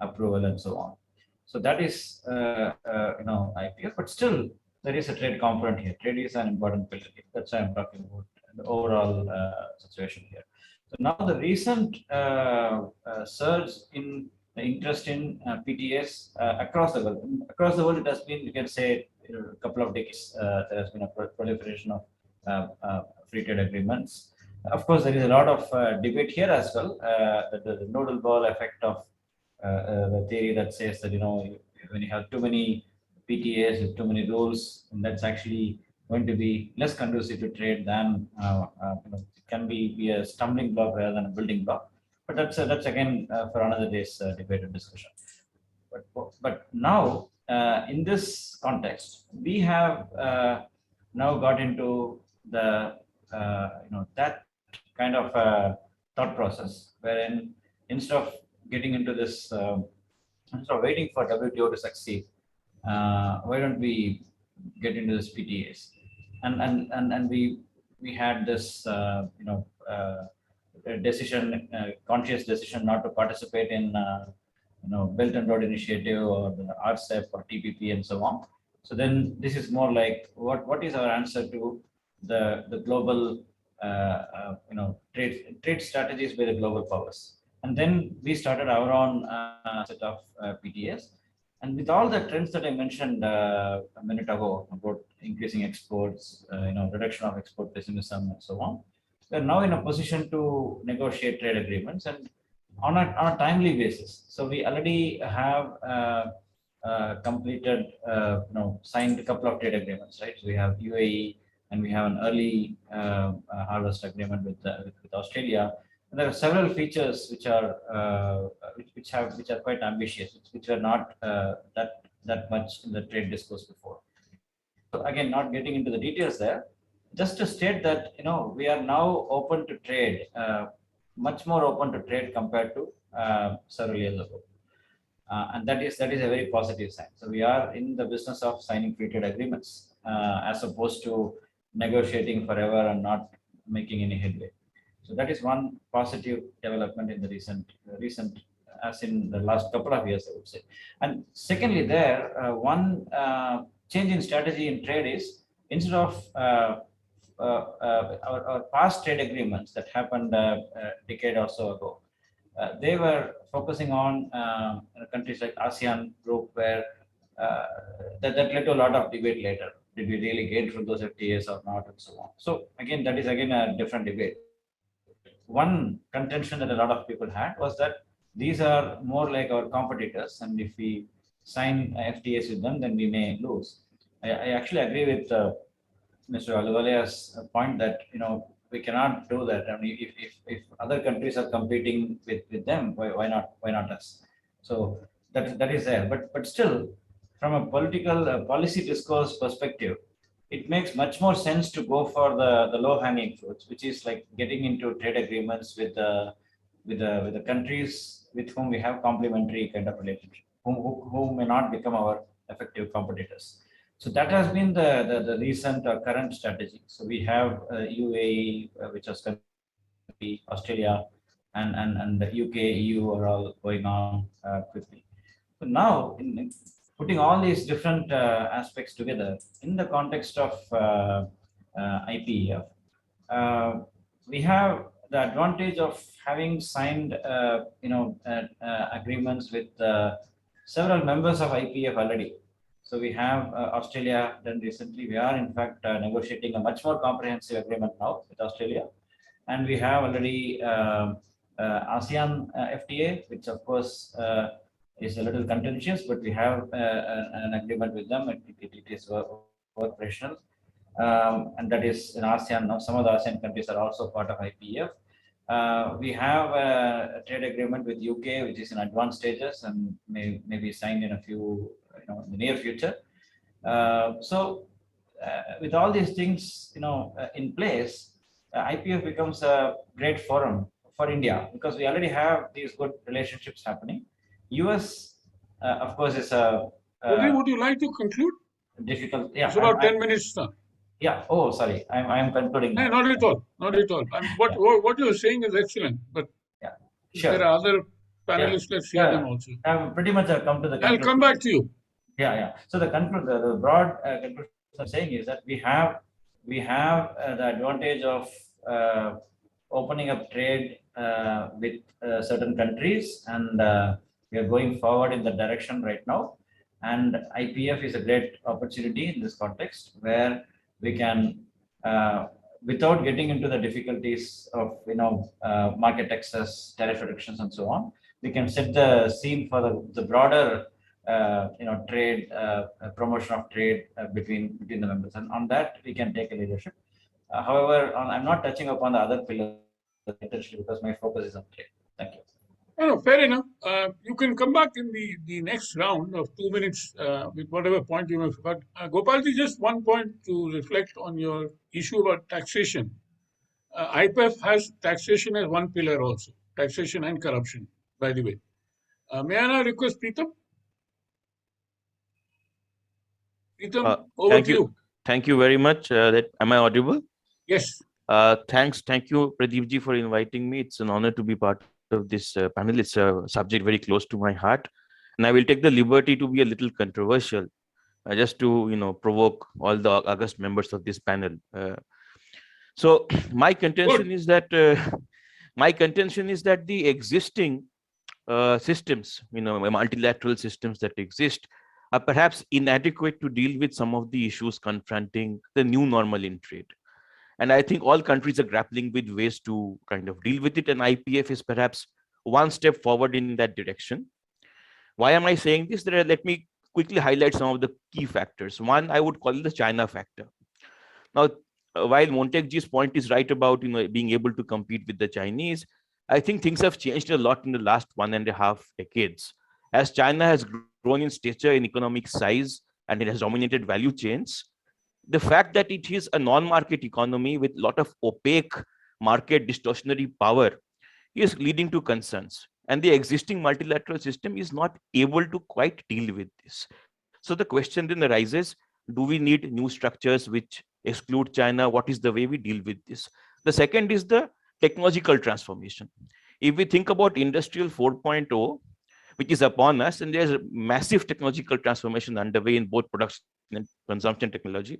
approval and so on. So that is, IPF, but still there is a trade component here. Trade is an important pillar. That's why I'm talking about the overall situation here. So now the recent surge in the interest in PTAs across the world. Across the world, it has been, you can say, a couple of decades, there has been a proliferation of free trade agreements. Of course, there is a lot of debate here as well. The nodal ball effect of the theory that says that, when you have too many PTAs with too many rules, and that's actually going to be less conducive to trade than, it can be a stumbling block rather than a building block. But that's again for another day's debate and discussion. But now, in this context, we have now got into the that kind of thought process, wherein instead of getting into this, instead of waiting for WTO to succeed, why don't we get into this PTAs? And we had this decision, conscious decision not to participate in Belt and Road Initiative or the RCEP or TPP and so on. So then this is more like what is our answer to the global trade strategies by the global powers. And then we started our own set of PTAs. And with all the trends that I mentioned a minute ago about increasing exports, reduction of export pessimism and so on, we're now in a position to negotiate trade agreements and on a timely basis. So we already have completed, signed a couple of trade agreements, right? So we have UAE, and we have an early harvest agreement with Australia. And there are several features which are quite ambitious, which were not that much in the trade discourse before. So again, not getting into the details there, just to state that we are now open to trade, much more open to trade compared to several years ago. And that is a very positive sign. So we are in the business of signing free trade agreements as opposed to negotiating forever and not making any headway. So that is one positive development in the recent, as in the last couple of years, I would say. And secondly, one change in strategy in trade is, instead of our past trade agreements that happened a decade or so ago, they were focusing on countries like ASEAN group, where that led to a lot of debate later. Did we really gain from those FTAs or not, and so on. So again, that is again a different debate. One contention that a lot of people had was that these are more like our competitors, and if we sign FTAs with them, then we may lose. I actually agree with Mr. Ahluwalia's point that we cannot do that. I mean, if other countries are competing with them, why not us? So that is there. But still, from a political policy discourse perspective, it makes much more sense to go for the low-hanging fruits, which is like getting into trade agreements with the countries with whom we have complementary kind of relationship, who may not become our effective competitors. So that has been the recent or current strategy. So we have UAE, which has Australia, and the UK, EU are all going on quickly. So now, in putting all these different aspects together in the context of IPEF, we have the advantage of having signed, agreements with several members of IPEF already. So we have Australia done recently. We are in fact negotiating a much more comprehensive agreement now with Australia, and we have already ASEAN FTA, which of course is a little contentious, but we have an agreement with them. It is operational, and that is in ASEAN. Now some of the ASEAN countries are also part of IPEF. We have a trade agreement with UK, which is in advanced stages and may be signed in a few, in the near future. With all these things, in place, IPF becomes a great forum for India because we already have these good relationships happening. US, of course, is a Pradeep, would you like to conclude? difficult. Yeah, It's about 10 minutes now. yeah. Oh, sorry. I'm concluding No, now. not at all. Not at all. Yeah. What you're saying is excellent, but Yeah. if there Sure. are other Yeah. panelists, let's hear them also. I've pretty much come to the I'll conclusion. come back to you. Yeah. So the broad conclusion I'm saying is that we have the advantage of opening up trade with certain countries, and we are going forward in that direction right now. And IPF is a great opportunity in this context where we can, without getting into the difficulties of market access, tariff reductions, and so on, we can set the scene for the broader trade, promotion of trade between the members, and on that we can take a leadership. However, I'm not touching upon the other pillars intentionally because my focus is on trade. Thank you. No, fair enough. You can come back in the next round of 2 minutes with whatever point you may forgot. Gopalji, just one point to reflect on your issue about taxation. IPEF has taxation as one pillar also, taxation and corruption, by the way. May I now request Preetham? Preetham, over Thank to you. Thank you very much. Am I audible? Yes. Thank you, Pradeep for inviting me. It's an honor to be part of this panel. It's a subject very close to my heart, and I will take the liberty to be a little controversial, just to provoke all the august members of this panel. So my contention is that the existing systems, multilateral systems that exist, are perhaps inadequate to deal with some of the issues confronting the new normal in trade. And I think all countries are grappling with ways to kind of deal with it. And IPF is perhaps one step forward in that direction. Why am I saying this? Let me quickly highlight some of the key factors. One, I would call it the China factor. Now, while Montekji's point is right about being able to compete with the Chinese, I think things have changed a lot in the last 1.5 decades. As China has grown in stature, in economic size, and it has dominated value chains, the fact that it is a non-market economy with a lot of opaque market distortionary power is leading to concerns. And the existing multilateral system is not able to quite deal with this. So the question then arises, do we need new structures which exclude China? What is the way we deal with this? The second is the technological transformation. If we think about Industrial 4.0, which is upon us, and there's a massive technological transformation underway in both production and consumption technology,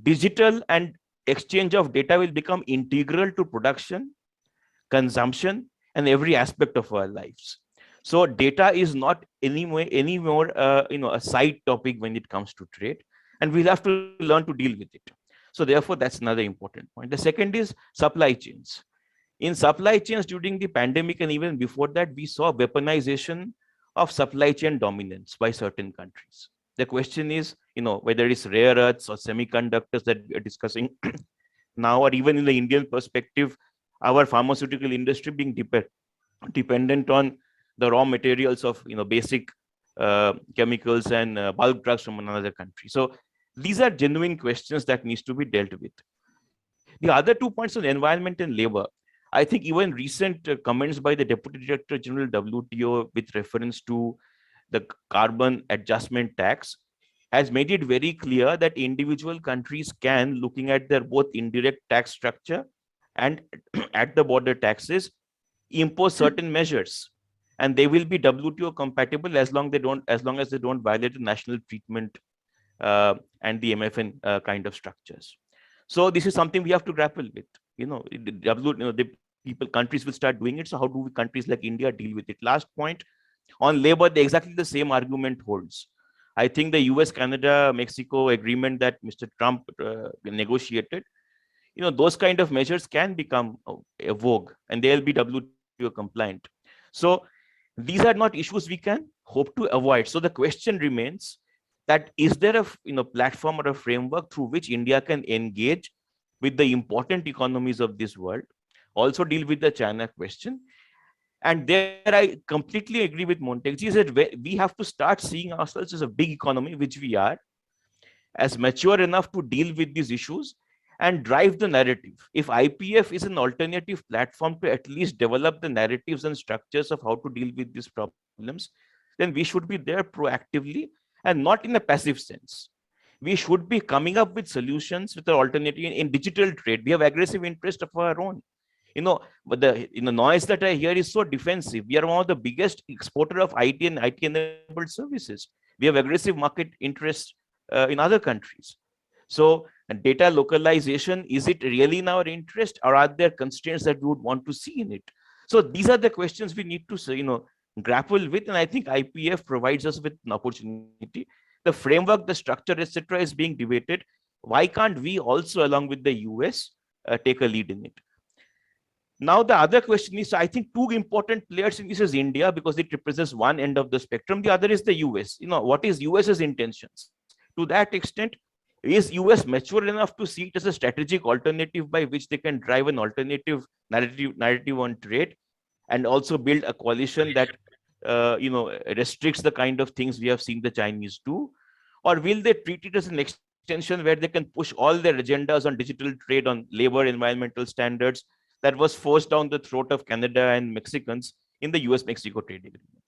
digital and exchange of data will become integral to production, consumption, and every aspect of our lives. So data is not anymore a side topic when it comes to trade, and we'll have to learn to deal with it. So therefore, that's another important point. The second is supply chains. In supply chains during the pandemic and even before that, we saw weaponization of supply chain dominance by certain countries. The question is, whether it's rare earths or semiconductors that we are discussing now, or even in the Indian perspective, our pharmaceutical industry being dependent on the raw materials of basic chemicals and bulk drugs from another country. So these are genuine questions that needs to be dealt with. The other 2 points on environment and labor, I think even recent comments by the Deputy Director General WTO with reference to the carbon adjustment tax has made it very clear that individual countries can, looking at their both indirect tax structure and at the border taxes, impose certain measures, and they will be WTO compatible as long as they don't violate the national treatment and the MFN kind of structures. So this is something we have to grapple with. Countries will start doing it. So how do countries like India deal with it? Last point on labor, exactly the same argument holds. I think the US, Canada, Mexico agreement that Mr. Trump negotiated, those kind of measures can become a vogue, and they'll be WTO compliant. So these are not issues we can hope to avoid. So the question remains that is there a platform or a framework through which India can engage with the important economies of this world also deal with the China question. And there I completely agree with Montekji that we have to start seeing ourselves as a big economy, which we are, as mature enough to deal with these issues and drive the narrative. If IPF is an alternative platform to at least develop the narratives and structures of how to deal with these problems, then we should be there proactively and not in a passive sense. We should be coming up with solutions with the alternative in digital trade. We have aggressive interest of our own. But the noise that I hear is so defensive. We are one of the biggest exporter of IT and IT enabled services. We have aggressive market interests in other countries. So data localization, is it really in our interest, or are there constraints that we would want to see in it? So these are the questions we need to grapple with, and I think IPF provides us with an opportunity. The framework, the structure, etc., is being debated. Why can't we also, along with the US, take a lead in it? Now, the other question is, I think two important players in this is India, because it represents one end of the spectrum. The other is the US. What is US's intentions? To that extent, is US mature enough to see it as a strategic alternative by which they can drive an alternative narrative on trade, and also build a coalition that restricts the kind of things we have seen the Chinese do? Or will they treat it as an extension where they can push all their agendas on digital trade, on labor, environmental standards, that was forced down the throat of Canada and Mexicans in the US-Mexico trade agreement?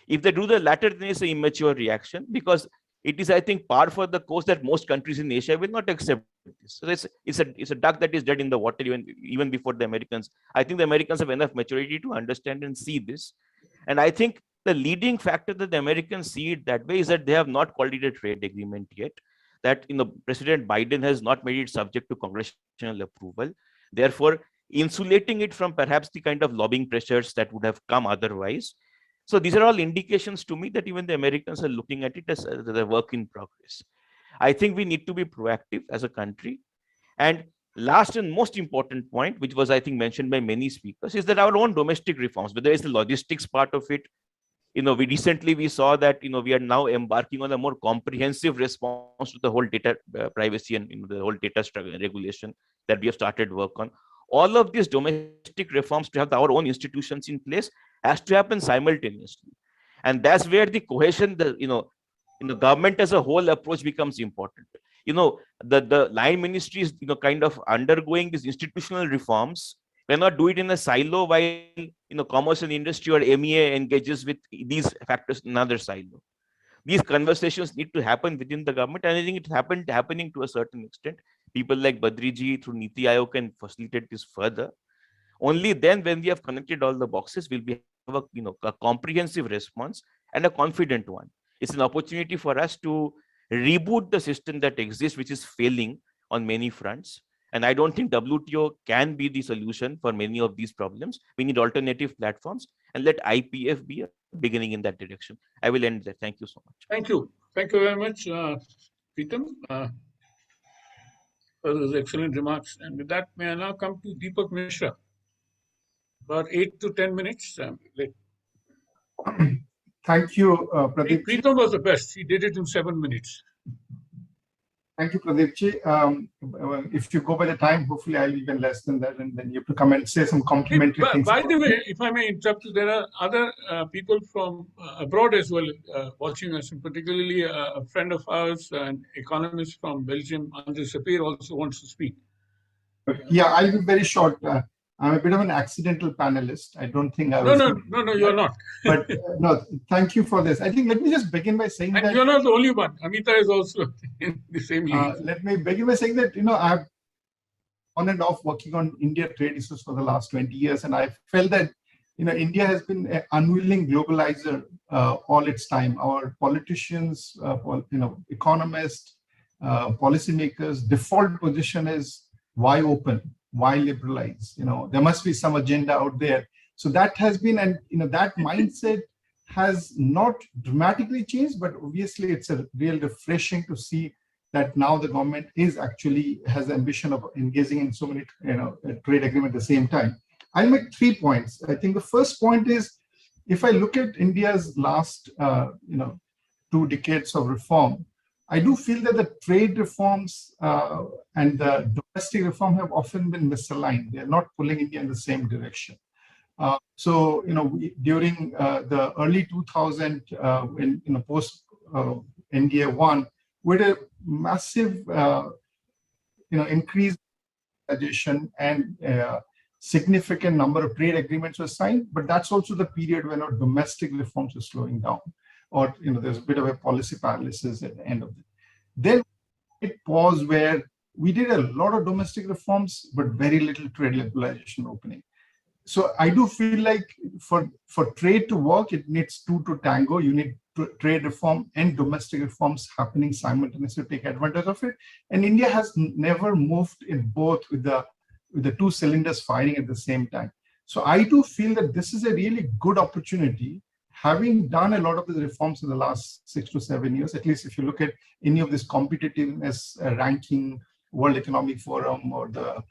If they do the latter, then it's an immature reaction, because it is, I think, par for the course that most countries in Asia will not accept this. So it's a duck that is dead in the water even before the Americans. I think the Americans have enough maturity to understand and see this. And I think the leading factor that the Americans see it that way is that they have not called it a trade agreement yet. That President Biden has not made it subject to congressional approval. Therefore, insulating it from perhaps the kind of lobbying pressures that would have come otherwise. So these are all indications to me that even the Americans are looking at it as a work in progress. I think we need to be proactive as a country. And last and most important point, which was, I think, mentioned by many speakers, is that our own domestic reforms, whether it's the logistics part of it, we saw that, we are now embarking on a more comprehensive response to the whole data privacy and the whole data regulation that we have started work on. All of these domestic reforms to have our own institutions in place has to happen simultaneously. And that's where the cohesion, the government as a whole approach becomes important. The line ministry is, kind of undergoing these institutional reforms. Cannot do it in a silo while, commerce and industry or MEA engages with these factors in another silo. These conversations need to happen within the government, and I think it's happening to a certain extent. People like Badriji through Niti Aayog can facilitate this further. Only then, when we have connected all the boxes, will we have a comprehensive response and a confident one. It's an opportunity for us to reboot the system that exists, which is failing on many fronts. And I don't think WTO can be the solution for many of these problems. We need alternative platforms, and let IPF be a beginning in that direction. I will end there. Thank you so much. Thank you. Thank you very much, Preetam, for those excellent remarks. And with that, may I now come to Deepak Mishra? About 8 to 10 minutes. Thank you, Pradeep. Preetam was the best. He did it in 7 minutes. Thank you, Pradeep. If you go by the time, hopefully I'll even less than that, and then you have to come and say some complimentary things. By the way, if I may interrupt you, there are other people from abroad as well watching us, and particularly a friend of ours, an economist from Belgium, Andre Sapir, also wants to speak. Yeah, I'll be very short. I'm a bit of an accidental panelist. I don't think I was. No, you're not. But no, thank you for this. I think let me just begin by saying that. You're not the only one. Amita is also in the same league. Let me begin by saying that, I've on and off working on India trade issues for the last 20 years. And I felt that, India has been an unwilling globalizer all its time. Our politicians, economists, policymakers, default position is why open? Why liberalize? There must be some agenda out there. So that has been, and that mindset has not dramatically changed, but obviously it's a real refreshing to see that now the government is actually has the ambition of engaging in so many trade agreements at the same time. I'll make 3 points. I think the first point is, if I look at India's last 2 decades of reform, I do feel that the trade reforms and the domestic reform have often been misaligned. They're not pulling India in the same direction. So, during the early 2000s, when post NDA 1, with a massive, increase and significant number of trade agreements were signed, but that's also the period when our domestic reforms are slowing down, or there's a bit of a policy paralysis at the end of it. Then it paused where we did a lot of domestic reforms, but very little trade liberalization opening. So I do feel like for trade to work, it needs two to tango. You need trade reform and domestic reforms happening simultaneously to take advantage of it. And India has never moved in both with the two cylinders firing at the same time. So I do feel that this is a really good opportunity, having done a lot of the reforms in the last 6 to 7 years. At least if you look at any of this competitiveness ranking, World Economic Forum, or the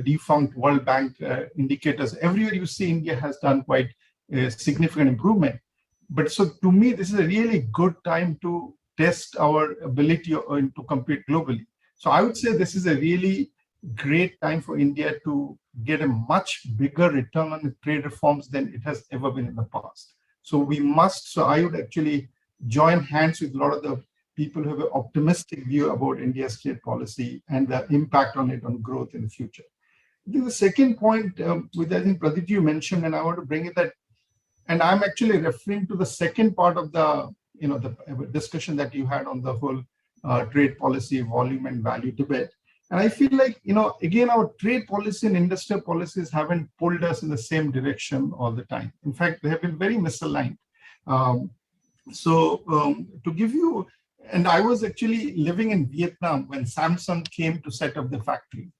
defunct World Bank indicators, everywhere you see India has done quite a significant improvement. But so to me, this is a really good time to test our ability to compete globally. So I would say this is a really great time for India to get a much bigger return on the trade reforms than it has ever been in the past. So I would actually join hands with a lot of the people who have an optimistic view about India's trade policy and the impact on it on growth in the future. The second point, which I think Pradeep you mentioned, and I want to bring it that, and I'm actually referring to the second part of the the discussion that you had on the whole trade policy volume and value debate. And I feel like again, our trade policy and industrial policies haven't pulled us in the same direction all the time. In fact, they have been very misaligned. To give you, and I was actually living in Vietnam when Samsung came to set up the factory.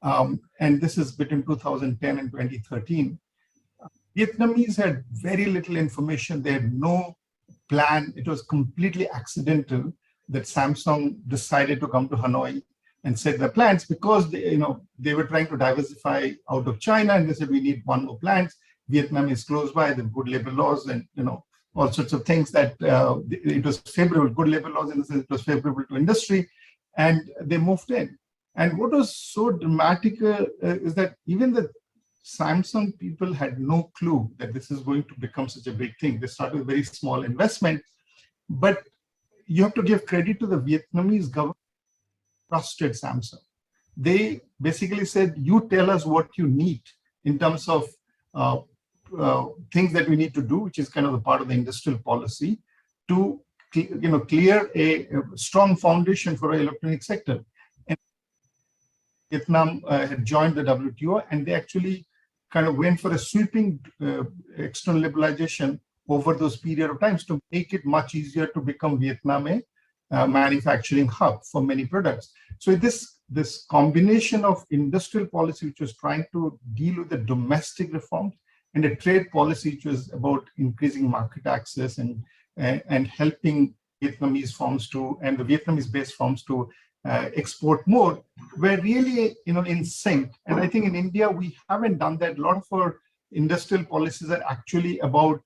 And this is between 2010 and 2013. Vietnamese had very little information. They had no plan. It was completely accidental that Samsung decided to come to Hanoi and set their plants, because they were trying to diversify out of China, and they said we need one more plant. Vietnam is close by, the good labor laws, and all sorts of things that it was favorable, good labor laws in the sense it was favorable to industry, and they moved in. And what was so dramatic is that even the Samsung people had no clue that this is going to become such a big thing. They started with very small investment, but you have to give credit to the Vietnamese government. Trusted Samsung. They basically said, you tell us what you need in terms of things that we need to do, which is kind of the part of the industrial policy, to clear a strong foundation for our electronic sector. And Vietnam had joined the WTO, and they actually kind of went for a sweeping external liberalization over those period of times to make it much easier to become Vietnam a manufacturing hub for many products. So this combination of industrial policy, which was trying to deal with the domestic reforms, and a trade policy, which was about increasing market access and helping Vietnamese firms and the Vietnamese-based firms to export more, were really in sync. And I think in India we haven't done that. A lot of our industrial policies are actually about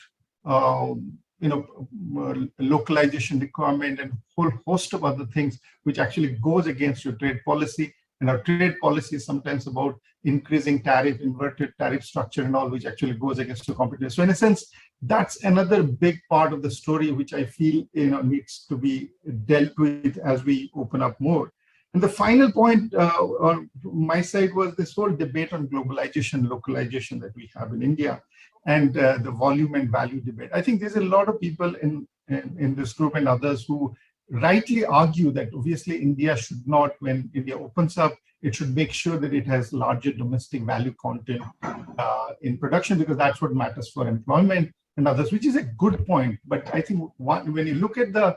localization requirement and a whole host of other things, which actually goes against your trade policy. And our trade policy is sometimes about increasing tariff, inverted tariff structure and all, which actually goes against your competitors. So in a sense, that's another big part of the story, which I feel needs to be dealt with as we open up more. And the final point on my side was this whole debate on globalization, localization that we have in India, and the volume and value debate. I think there's a lot of people in this group and others who rightly argue that obviously India should not, when India opens up, it should make sure that it has larger domestic value content in production, because that's what matters for employment and others, which is a good point. But I think when you look at the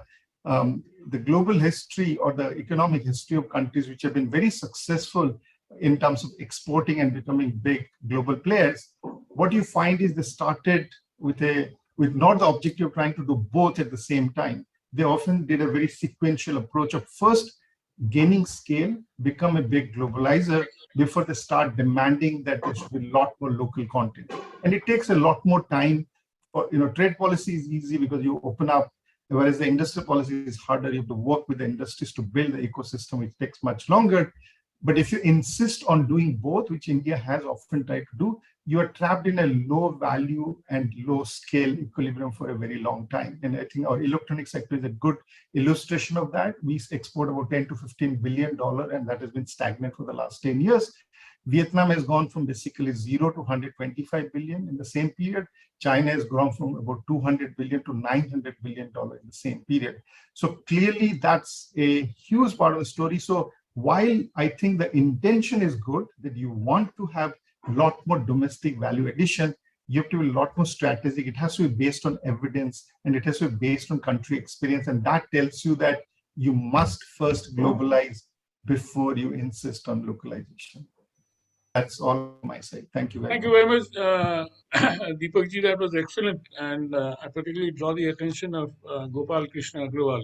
global history or the economic history of countries which have been very successful in terms of exporting and becoming big global players, what you find is they started with not the objective of trying to do both at the same time. They often did a very sequential approach of first gaining scale, become a big globalizer before they start demanding that there should be a lot more local content. And it takes a lot more time. Trade policy is easy because you open up Whereas the industrial policy is harder. You have to work with the industries to build the ecosystem, which takes much longer. But if you insist on doing both, which India has often tried to do, you are trapped in a low value and low scale equilibrium for a very long time. And I think our electronic sector is a good illustration of that. We export about $10 to $15 billion, and that has been stagnant for the last 10 years. Vietnam has gone from basically 0 to 125 billion in the same period. China has grown from about 200 billion to $900 billion in the same period. So clearly that's a huge part of the story. So while I think the intention is good, that you want to have a lot more domestic value addition, you have to be a lot more strategic. It has to be based on evidence, and it has to be based on country experience. And that tells you that you must first globalize before you insist on localization. That's all on my side. Thank you very much. Thank you very much, Deepak ji. That was excellent. And I particularly draw the attention of Gopal Krishna Agrawal.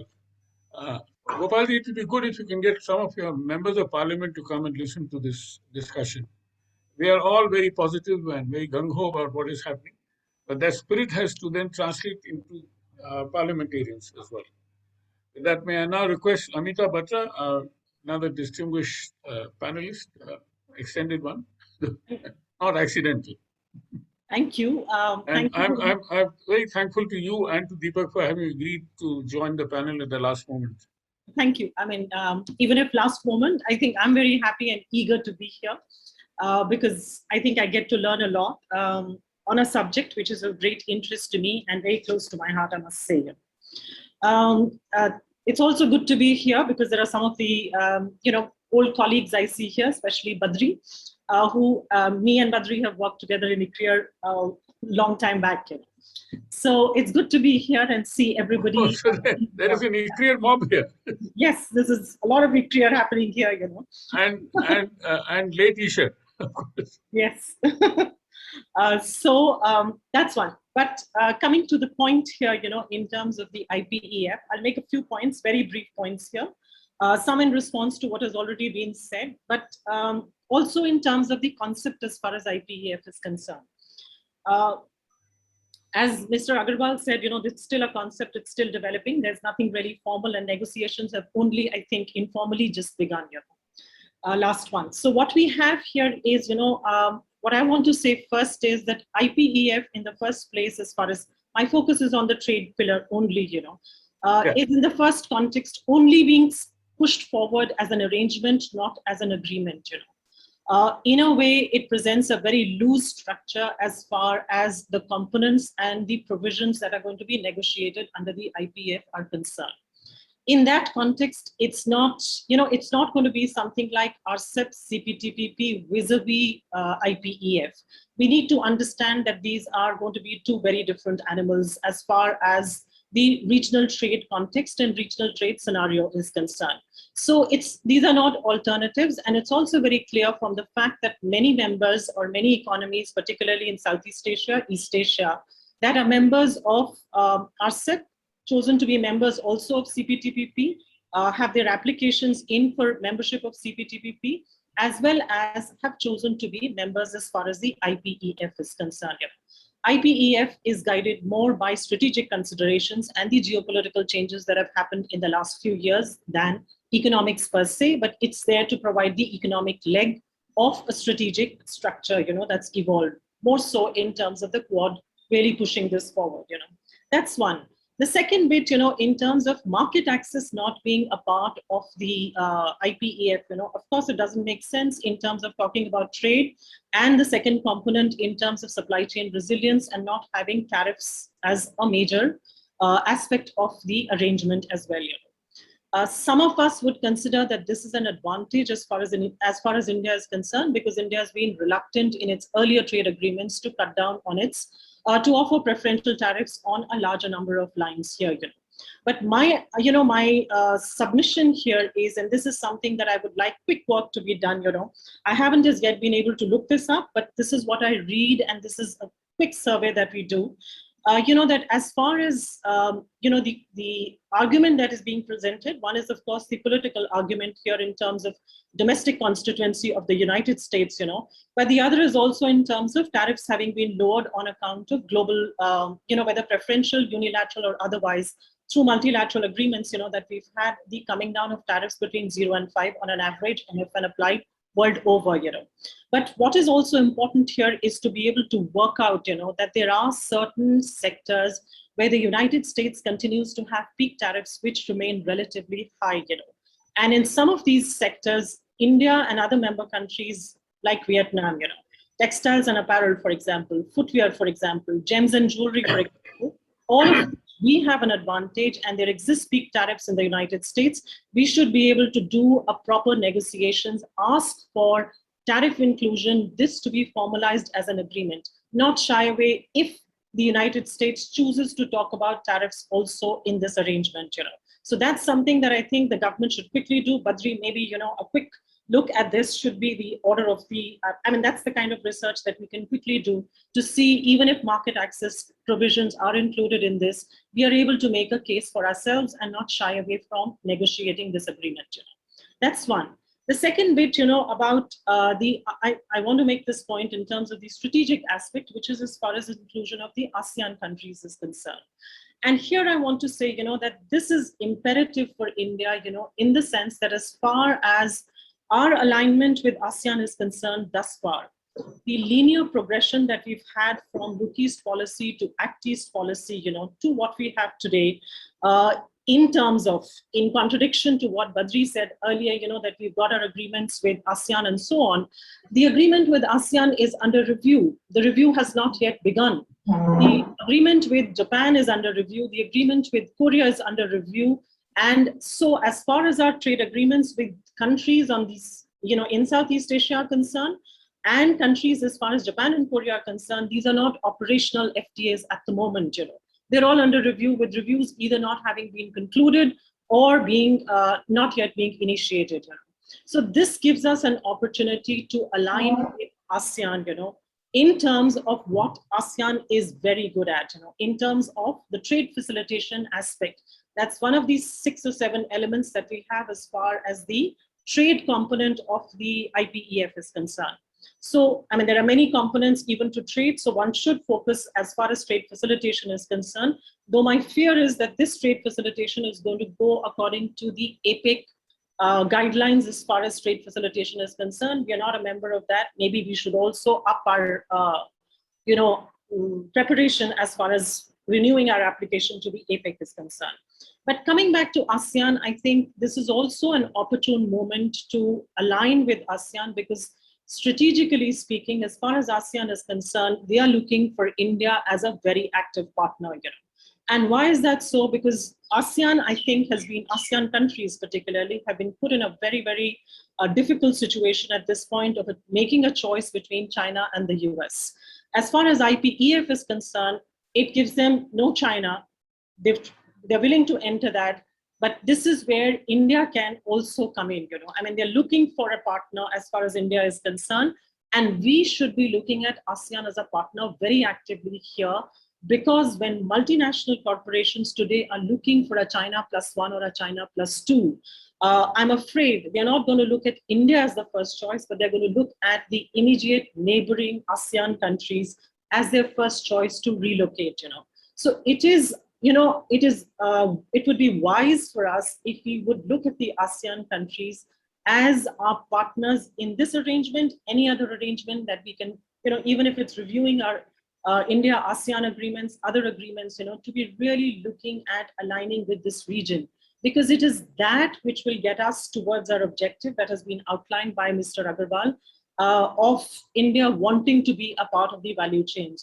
Gopal ji, it would be good if you can get some of your members of parliament to come and listen to this discussion. We are all very positive and very gung-ho about what is happening, but that spirit has to then translate into parliamentarians as well. With that, may I now request Amitabh Bhattara, another distinguished panelist, extended one, not accidental. Thank you. And Thank you. I'm very thankful to you and to Deepak for having agreed to join the panel at the last moment. Thank you. I mean, even if last moment, I think I'm very happy and eager to be here because I think I get to learn a lot on a subject which is of great interest to me and very close to my heart, I must say. It's also good to be here because there are some of the old colleagues I see here, especially Badri, who me and Badri have worked together in a career long time back. So it's good to be here and see everybody. Oh, so there is an career mob here. Yes, this is a lot of career happening here, And late Isha, of course. Yes. So that's one. But coming to the point here, in terms of the IPEF, I'll make a few points, very brief points here. Some in response to what has already been said, but also in terms of the concept as far as IPEF is concerned. As Mr. Agarwal said, it's still a concept, it's still developing. There's nothing really formal, and negotiations have only, I think, informally just begun here. Last one. So what we have here is, what I want to say first is that IPEF in the first place, as far as my focus is on the trade pillar only, is in the first context only being pushed forward as an arrangement, not as an agreement, in a way, it presents a very loose structure as far as the components and the provisions that are going to be negotiated under the IPEF are concerned. In that context, it's not going to be something like RCEP, CPTPP vis-a-vis IPEF. We need to understand that these are going to be two very different animals as far as the regional trade context and regional trade scenario is concerned. So these are not alternatives, and it's also very clear from the fact that many members or many economies, particularly in Southeast Asia, East Asia, that are members of RCEP, chosen to be members also of CPTPP, have their applications in for membership of CPTPP, as well as have chosen to be members as far as the IPEF is concerned. IPEF is guided more by strategic considerations and the geopolitical changes that have happened in the last few years than economics per se, but it's there to provide the economic leg of a strategic structure, that's evolved more so in terms of the Quad really pushing this forward, That's one. The second bit, in terms of market access not being a part of the IPEF, of course, it doesn't make sense in terms of talking about trade, and the second component in terms of supply chain resilience and not having tariffs as a major aspect of the arrangement as well. Some of us would consider that this is an advantage as far as India is concerned, because India has been reluctant in its earlier trade agreements to cut down on its to offer preferential tariffs on a larger number of lines here. But my submission here is, and this is something that I would like quick work to be done. I haven't as yet been able to look this up, but this is what I read, and this is a quick survey that we do. That as far as, the argument that is being presented, one is, of course, the political argument here in terms of domestic constituency of the United States, but the other is also in terms of tariffs having been lowered on account of global, whether preferential, unilateral, or otherwise, through multilateral agreements, that we've had the coming down of tariffs between 0 and 5 on an average, and if applied world over, But what is also important here is to be able to work out, that there are certain sectors where the United States continues to have peak tariffs which remain relatively high, And in some of these sectors, India and other member countries like Vietnam, textiles and apparel, for example, footwear, for example, gems and jewelry, for example, all of we have an advantage, and there exist peak tariffs in the United States. We should be able to do a proper negotiations, ask for tariff inclusion, this to be formalized as an agreement, not shy away if the United States chooses to talk about tariffs also in this arrangement. So that's something that I think the government should quickly do. Badri, maybe a quick look at this should be the order of the, that's the kind of research that we can quickly do to see, even if market access provisions are included in this, we are able to make a case for ourselves and not shy away from negotiating this agreement. That's one. The second bit, about I want to make this point in terms of the strategic aspect, which is as far as the inclusion of the ASEAN countries is concerned. And here I want to say, that this is imperative for India, in the sense that as far as our alignment with ASEAN is concerned thus far, the linear progression that we've had from Look East policy to Act East policy, to what we have today, in terms of, in contradiction to what Badri said earlier, that we've got our agreements with ASEAN and so on, the agreement with ASEAN is under review. The review has not yet begun. The agreement with Japan is under review. The agreement with Korea is under review. And so as far as our trade agreements with countries on these, in Southeast Asia are concerned, and countries as far as Japan and Korea are concerned, these are not operational FTAs at the moment, They're all under review, with reviews either not having been concluded or being not yet being initiated. So this gives us an opportunity to align with ASEAN, in terms of what ASEAN is very good at, in terms of the trade facilitation aspect. That's one of these 6 or 7 elements that we have as far as the trade component of the IPEF is concerned. So, there are many components even to trade, so one should focus as far as trade facilitation is concerned, though my fear is that this trade facilitation is going to go according to the APEC guidelines as far as trade facilitation is concerned. We are not a member of that. Maybe we should also up our, preparation as far as renewing our application to the APEC is concerned. But coming back to ASEAN, I think this is also an opportune moment to align with ASEAN, because strategically speaking, as far as ASEAN is concerned, they are looking for India as a very active partner. And why is that so? Because ASEAN, I think, ASEAN countries particularly have been put in a very, very difficult situation at this point of making a choice between China and the US. As far as IPEF is concerned, it gives them no China. They're willing to enter that. But this is where India can also come in, they're looking for a partner as far as India is concerned. And we should be looking at ASEAN as a partner very actively here, because when multinational corporations today are looking for a China +1 or a China +2, I'm afraid they're not going to look at India as the first choice, but they're going to look at the immediate neighboring ASEAN countries as their first choice to relocate, So it is, it would be wise for us if we would look at the ASEAN countries as our partners in this arrangement, any other arrangement that we can, even if it's reviewing our India-ASEAN agreements, other agreements, to be really looking at aligning with this region, because it is that which will get us towards our objective that has been outlined by Mr. Agarwal of India wanting to be a part of the value chains.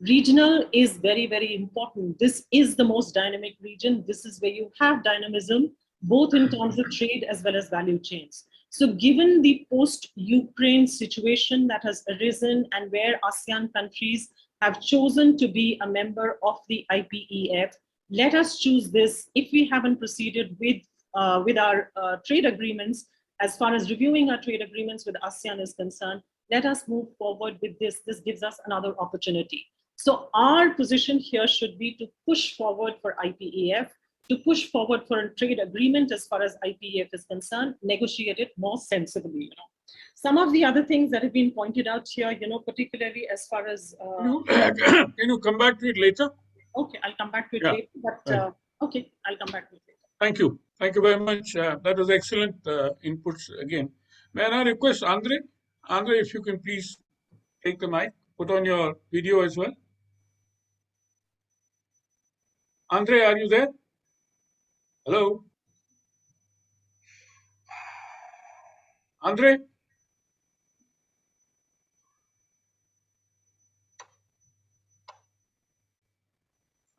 Regional is very, very important. This is the most dynamic region. This is where you have dynamism, both in terms of trade as well as value chains. So given the post-Ukraine situation that has arisen and where ASEAN countries have chosen to be a member of the IPEF, let us choose this. If we haven't proceeded with our trade agreements, as far as reviewing our trade agreements with ASEAN is concerned, let us move forward with this. This gives us another opportunity. So our position here should be to push forward for IPEF, to push forward for a trade agreement as far as IPEF is concerned, negotiate it more sensibly. Some of the other things that have been pointed out here, particularly as far as... Can you come back to it later? Okay, I'll come back to it Yeah. later. But Okay, I'll come back to it later. Thank you. Thank you very much. That was excellent inputs again. May I now request Andre? Andre, if you can please take the mic, put on your video as well. Andre, are you there? Hello? Andre?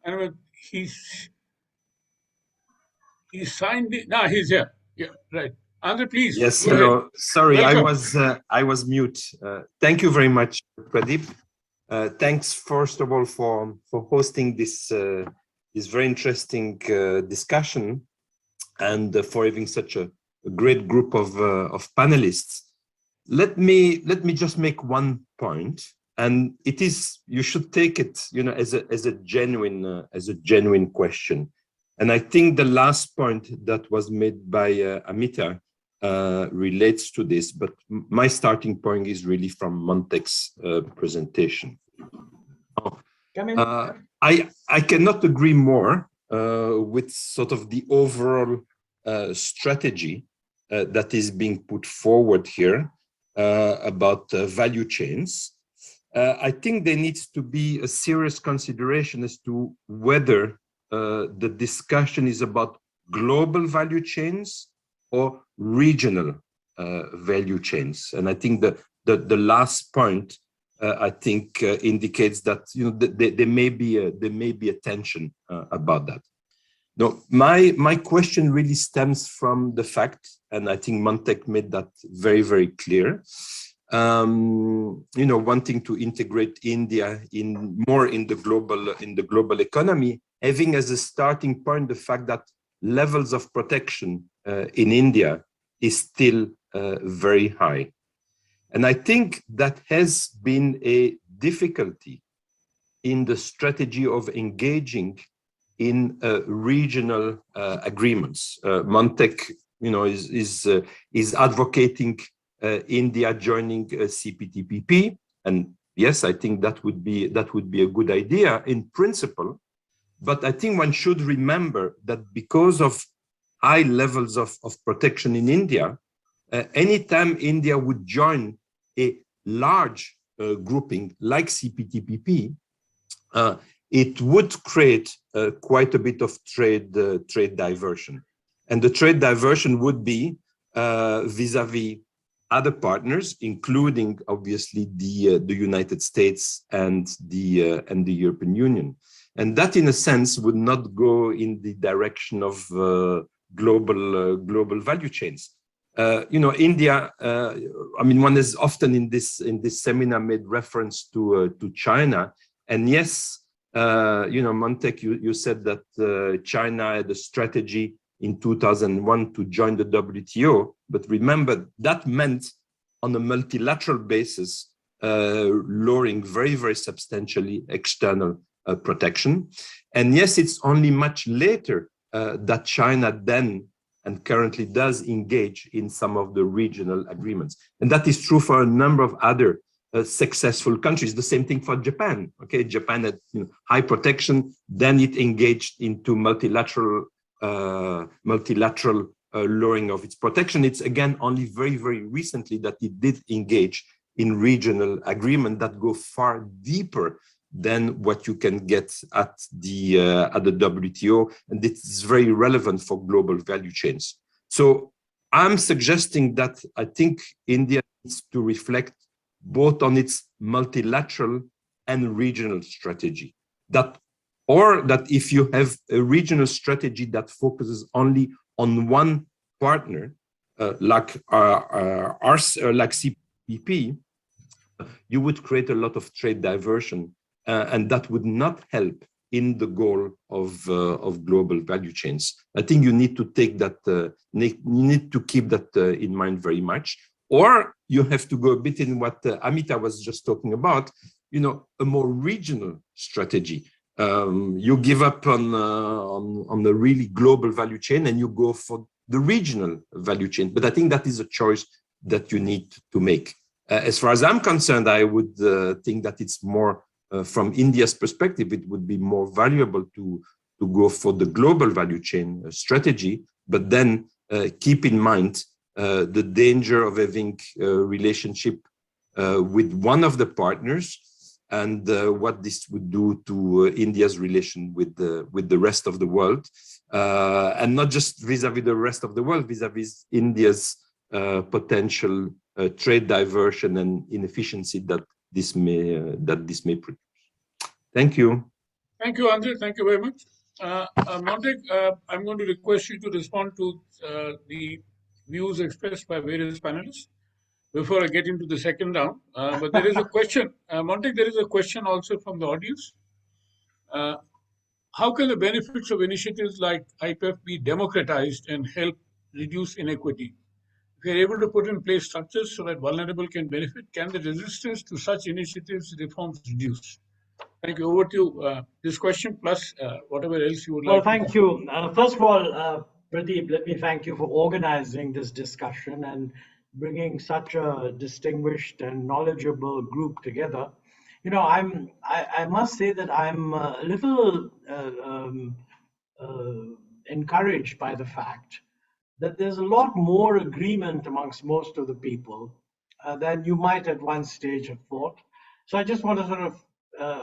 Anyway, he's signed it. No, he's here. Yeah, right. Andre, please. Yes, go hello. ahead. Sorry, Welcome. I was mute. Thank you very much, Pradeep. Thanks first of all for hosting this this very interesting discussion, and for having such a great group of panelists. Let me just make one point, and it is, you should take it, you know, as a genuine question. And I think the last point that was made by Amita relates to this, but my starting point is really from Montek's presentation. I cannot agree more with sort of the overall strategy that is being put forward here about value chains. I think there needs to be a serious consideration as to whether the discussion is about global value chains or regional value chains. And I think the last point I think indicates that, you know, there may be a tension about that. No, my question really stems from the fact, and I think Montek made that very, very clear. You know, wanting to integrate India more in the global economy, having as a starting point the fact that levels of protection in India is still very high. And I think that has been a difficulty in the strategy of engaging in regional agreements. Montek, you know, is advocating India joining CPTPP, and yes, I think that would be a good idea in principle. But I think one should remember that because of high levels of protection in India, anytime India would join a large grouping like CPTPP, it would create quite a bit of trade diversion. And the trade diversion would be vis-a-vis other partners, including obviously the United States and the European Union. And that, in a sense, would not go in the direction of global value chains. You know, India. I mean, one is often in this seminar made reference to China, and yes, you know, Montek, you said that China had a strategy in 2001 to join the WTO, but remember that meant on a multilateral basis, lowering very, very substantially external protection. And yes, it's only much later that China then and currently does engage in some of the regional agreements. And that is true for a number of other successful countries. The same thing for Japan. Okay, Japan had, you know, high protection, then it engaged into multilateral lowering of its protection. It's again only very, very recently that it did engage in regional agreement that go far deeper than what you can get at the WTO, and this is very relevant for global value chains. So I'm suggesting that I think India needs to reflect both on its multilateral and regional strategy. That if you have a regional strategy that focuses only on one partner, like CPTPP, you would create a lot of trade diversion. And that would not help in the goal of global value chains. I think you need to take that, you need to keep that in mind very much. Or you have to go a bit in what Amita was just talking about, you know, a more regional strategy. You give up on the really global value chain and you go for the regional value chain. But I think that is a choice that you need to make. As far as I'm concerned, I would think that it's more from India's perspective, it would be more valuable to to go for the global value chain strategy, but then keep in mind the danger of having a relationship with one of the partners, and what this would do to India's relation with the rest of the world, and not just vis-a-vis the rest of the world, vis-a-vis India's potential trade diversion and inefficiency that this may produce. Thank you. Thank you, Andre. Thank you very much. Montek, I'm going to request you to respond to the views expressed by various panelists before I get into the second round. But there is a question. Montek, there is a question also from the audience. How can the benefits of initiatives like IPEF be democratized and help reduce inequity? If we are able to put in place structures so that vulnerable can benefit, can the resistance to such initiatives reforms reduce? Thank you. Over to you. This question plus whatever else you would like. Well, thank you. First of all, Pradeep, let me thank you for organizing this discussion and bringing such a distinguished and knowledgeable group together. You know, I must say that I'm a little encouraged by the fact that there's a lot more agreement amongst most of the people than you might at one stage have thought. So I just want to sort of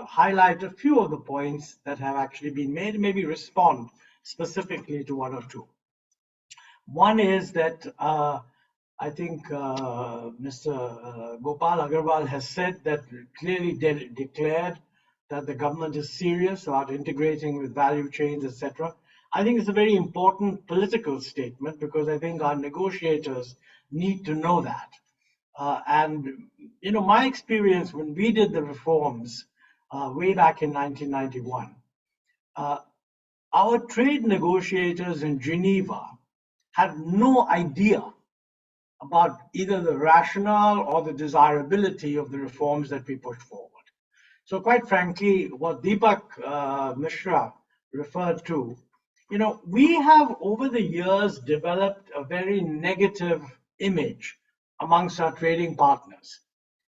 highlight a few of the points that have actually been made, and maybe respond specifically to one or two. One is that I think Mr. Gopal Agarwal has said that, clearly declared that the government is serious about integrating with value chains, etc. I think it's a very important political statement, because I think our negotiators need to know that. And, you know, my experience when we did the reforms way back in 1991, our trade negotiators in Geneva had no idea about either the rationale or the desirability of the reforms that we pushed forward. So quite frankly, what Deepak Mishra referred to, you know, we have over the years developed a very negative image amongst our trading partners.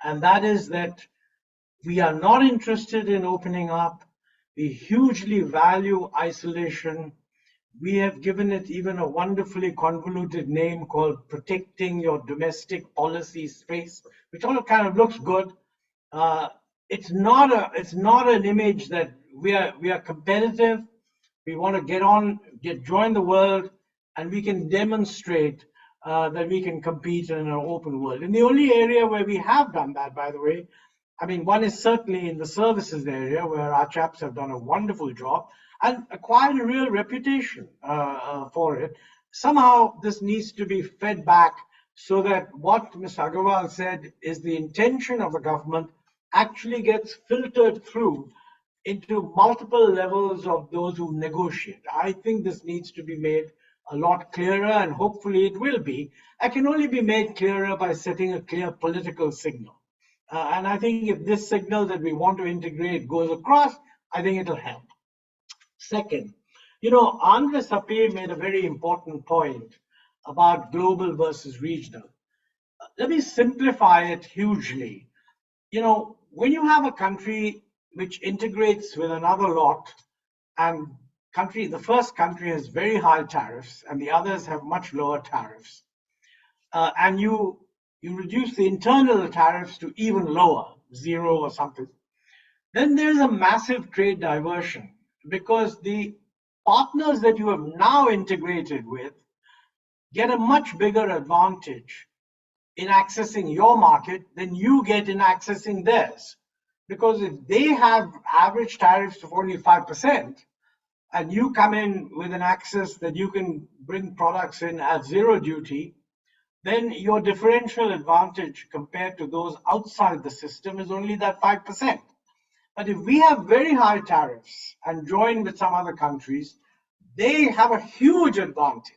And that is that we are not interested in opening up. We hugely value isolation. We have given it even a wonderfully convoluted name called protecting your domestic policy space, which all kind of looks good. It's not an image that we are competitive. We want to join the world, and we can demonstrate that we can compete in an open world. And the only area where we have done that, by the way, I mean, one is certainly in the services area, where our chaps have done a wonderful job and acquired a real reputation for it. Somehow this needs to be fed back so that what Mr. Agarwal said is the intention of the government actually gets filtered through into multiple levels of those who negotiate. I think this needs to be made a lot clearer, and hopefully it will be. It can only be made clearer by setting a clear political signal. And I think if this signal that we want to integrate goes across, I think it'll help. Second, you know, Andre Sapir made a very important point about global versus regional. Let me simplify it hugely. You know, when you have a country which integrates with another lot, and the first country has very high tariffs and the others have much lower tariffs, and you reduce the internal tariffs to even lower, 0 or something, then there's a massive trade diversion, because the partners that you have now integrated with get a much bigger advantage in accessing your market than you get in accessing theirs. Because if they have average tariffs of only 5%, and you come in with an access that you can bring products in at 0 duty, then your differential advantage compared to those outside the system is only that 5%. But if we have very high tariffs and join with some other countries, they have a huge advantage.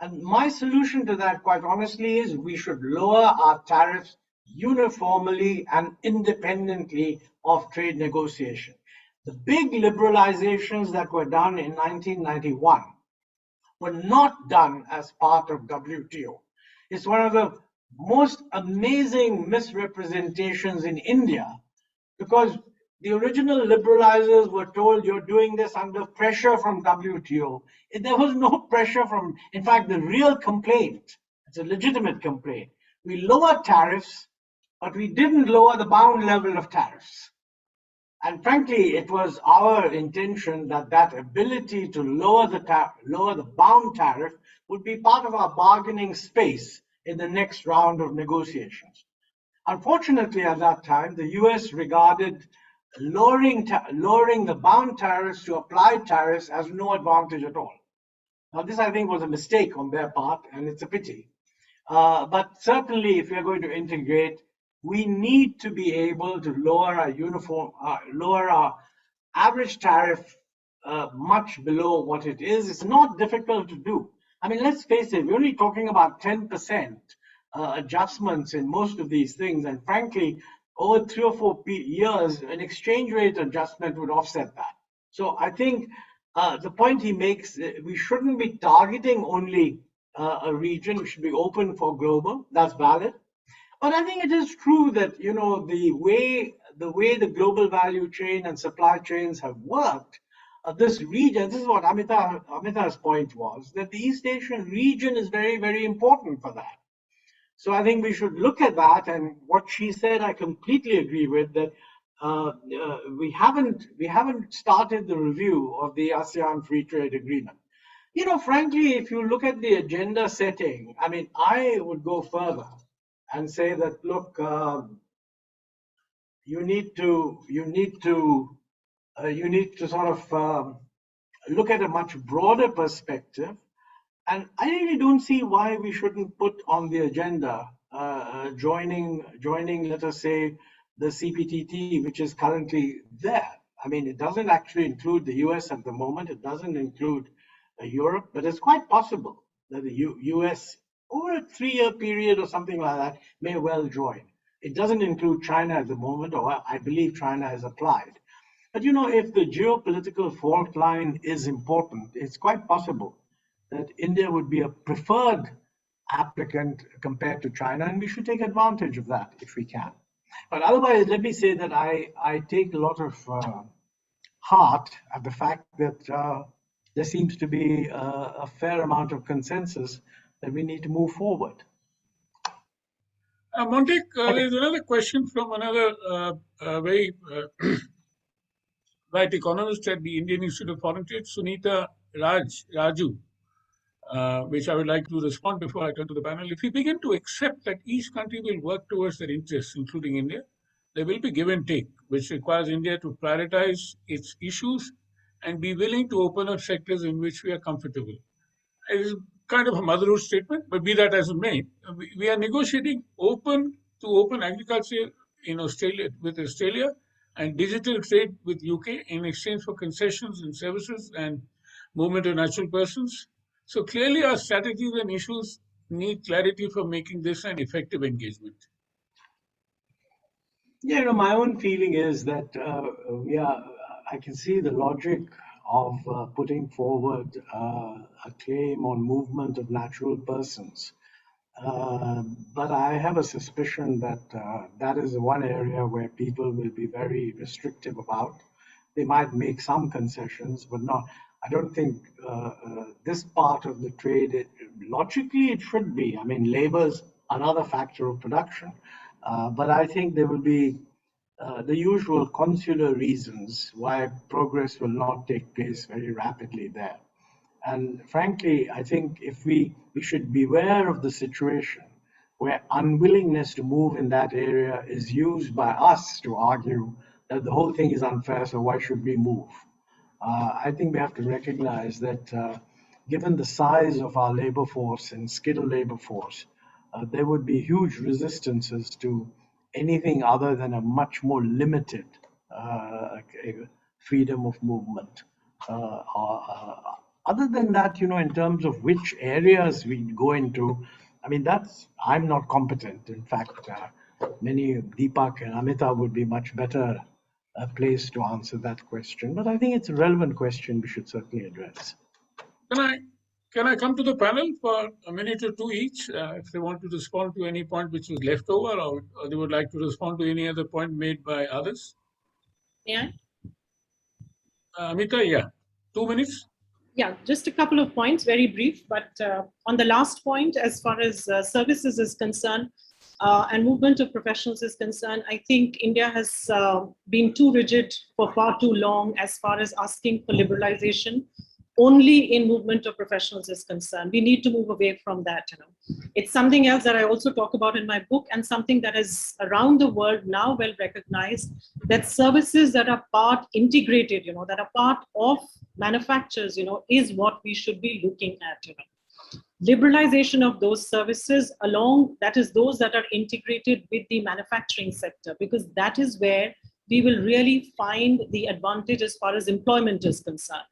And my solution to that, quite honestly, is we should lower our tariffs uniformly and independently of trade negotiation. The big liberalizations that were done in 1991 were not done as part of WTO. It's one of the most amazing misrepresentations in India, because The original liberalizers were told you're doing this under pressure from WTO. There was no pressure from, in fact, the real complaint, it's a legitimate complaint. We lowered tariffs, but we didn't lower the bound level of tariffs. And frankly, it was our intention that that ability to lower the bound tariff would be part of our bargaining space in the next round of negotiations. Unfortunately, at that time, the US regarded lowering the bound tariffs to applied tariffs as no advantage at all. Now, this I think was a mistake on their part, and it's a pity. But certainly, if we are going to integrate, we need to be able to lower our average tariff much below what it is. It's not difficult to do. I mean, let's face it, we're only talking about 10% adjustments in most of these things. And frankly, over 3 or 4 years, an exchange rate adjustment would offset that. So I think the point he makes, we shouldn't be targeting only a region. We should be open for global. That's valid. But I think it is true that, you know, the way the global value chain and supply chains have worked, this region, this is what Amitabh's point was, that the East Asian region is very, very important for that. So I think we should look at that, and what she said, I completely agree with, that we haven't started the review of the ASEAN Free Trade Agreement. You know, frankly, if you look at the agenda setting, I mean, I would go further and say that, look, you need to sort of look at a much broader perspective. And I really don't see why we shouldn't put on the agenda joining, let us say, the CPTT, which is currently there. I mean, it doesn't actually include the US at the moment. It doesn't include Europe, but it's quite possible that the US, over a 3-year period or something like that, may well join. It doesn't include China at the moment, or I believe China has applied. But you know, if the geopolitical fault line is important, it's quite possible that India would be a preferred applicant compared to China, and we should take advantage of that if we can. But otherwise, let me say that I take a lot of heart at the fact that there seems to be a fair amount of consensus that we need to move forward. Montek, there's another question from another very right economist at the Indian Institute of Foreign Trade, Sunita Raju, which I would like to respond before I turn to the panel. If we begin to accept that each country will work towards their interests, including India, there will be give and take, which requires India to prioritize its issues and be willing to open up sectors in which we are comfortable. It is kind of a motherhood statement, but be that as it may, we are negotiating open agriculture in Australia with Australia and digital trade with UK in exchange for concessions and services and movement of natural persons. So clearly our strategies and issues need clarity for making this an effective engagement. Yeah, you know, my own feeling is that I can see the logic of putting forward a claim on movement of natural persons. But I have a suspicion that that is one area where people will be very restrictive about. They might make some concessions, but not. I don't think this part of the trade, logically, it should be. I mean, labor's another factor of production. But I think there will be the usual consular reasons why progress will not take place very rapidly there. And frankly, I think if we should beware of the situation where unwillingness to move in that area is used by us to argue that the whole thing is unfair, so why should we move? I think we have to recognize that given the size of our labor force and skilled labor force, there would be huge resistances to anything other than a much more limited freedom of movement. Other than that, you know, in terms of which areas we go into, I mean, I'm not competent. In fact, many Deepak and Amitabh would be much better placed to answer that question. But I think it's a relevant question we should certainly address. Can I come to the panel for a minute or two each, if they want to respond to any point which was left over, or they would like to respond to any other point made by others? May I? Amita, yeah, 2 minutes. Yeah, just a couple of points, very brief. But on the last point, as far as services is concerned and movement of professionals is concerned, I think India has been too rigid for far too long as far as asking for liberalization only in movement of professionals is concerned. We need to move away from that. It's something else that I also talk about in my book, and something that is around the world now well recognized, that services that are part integrated, that are part of manufacturers, is what we should be looking at. Liberalization of those services along, that is those that are integrated with the manufacturing sector, because that is where we will really find the advantage as far as employment is concerned.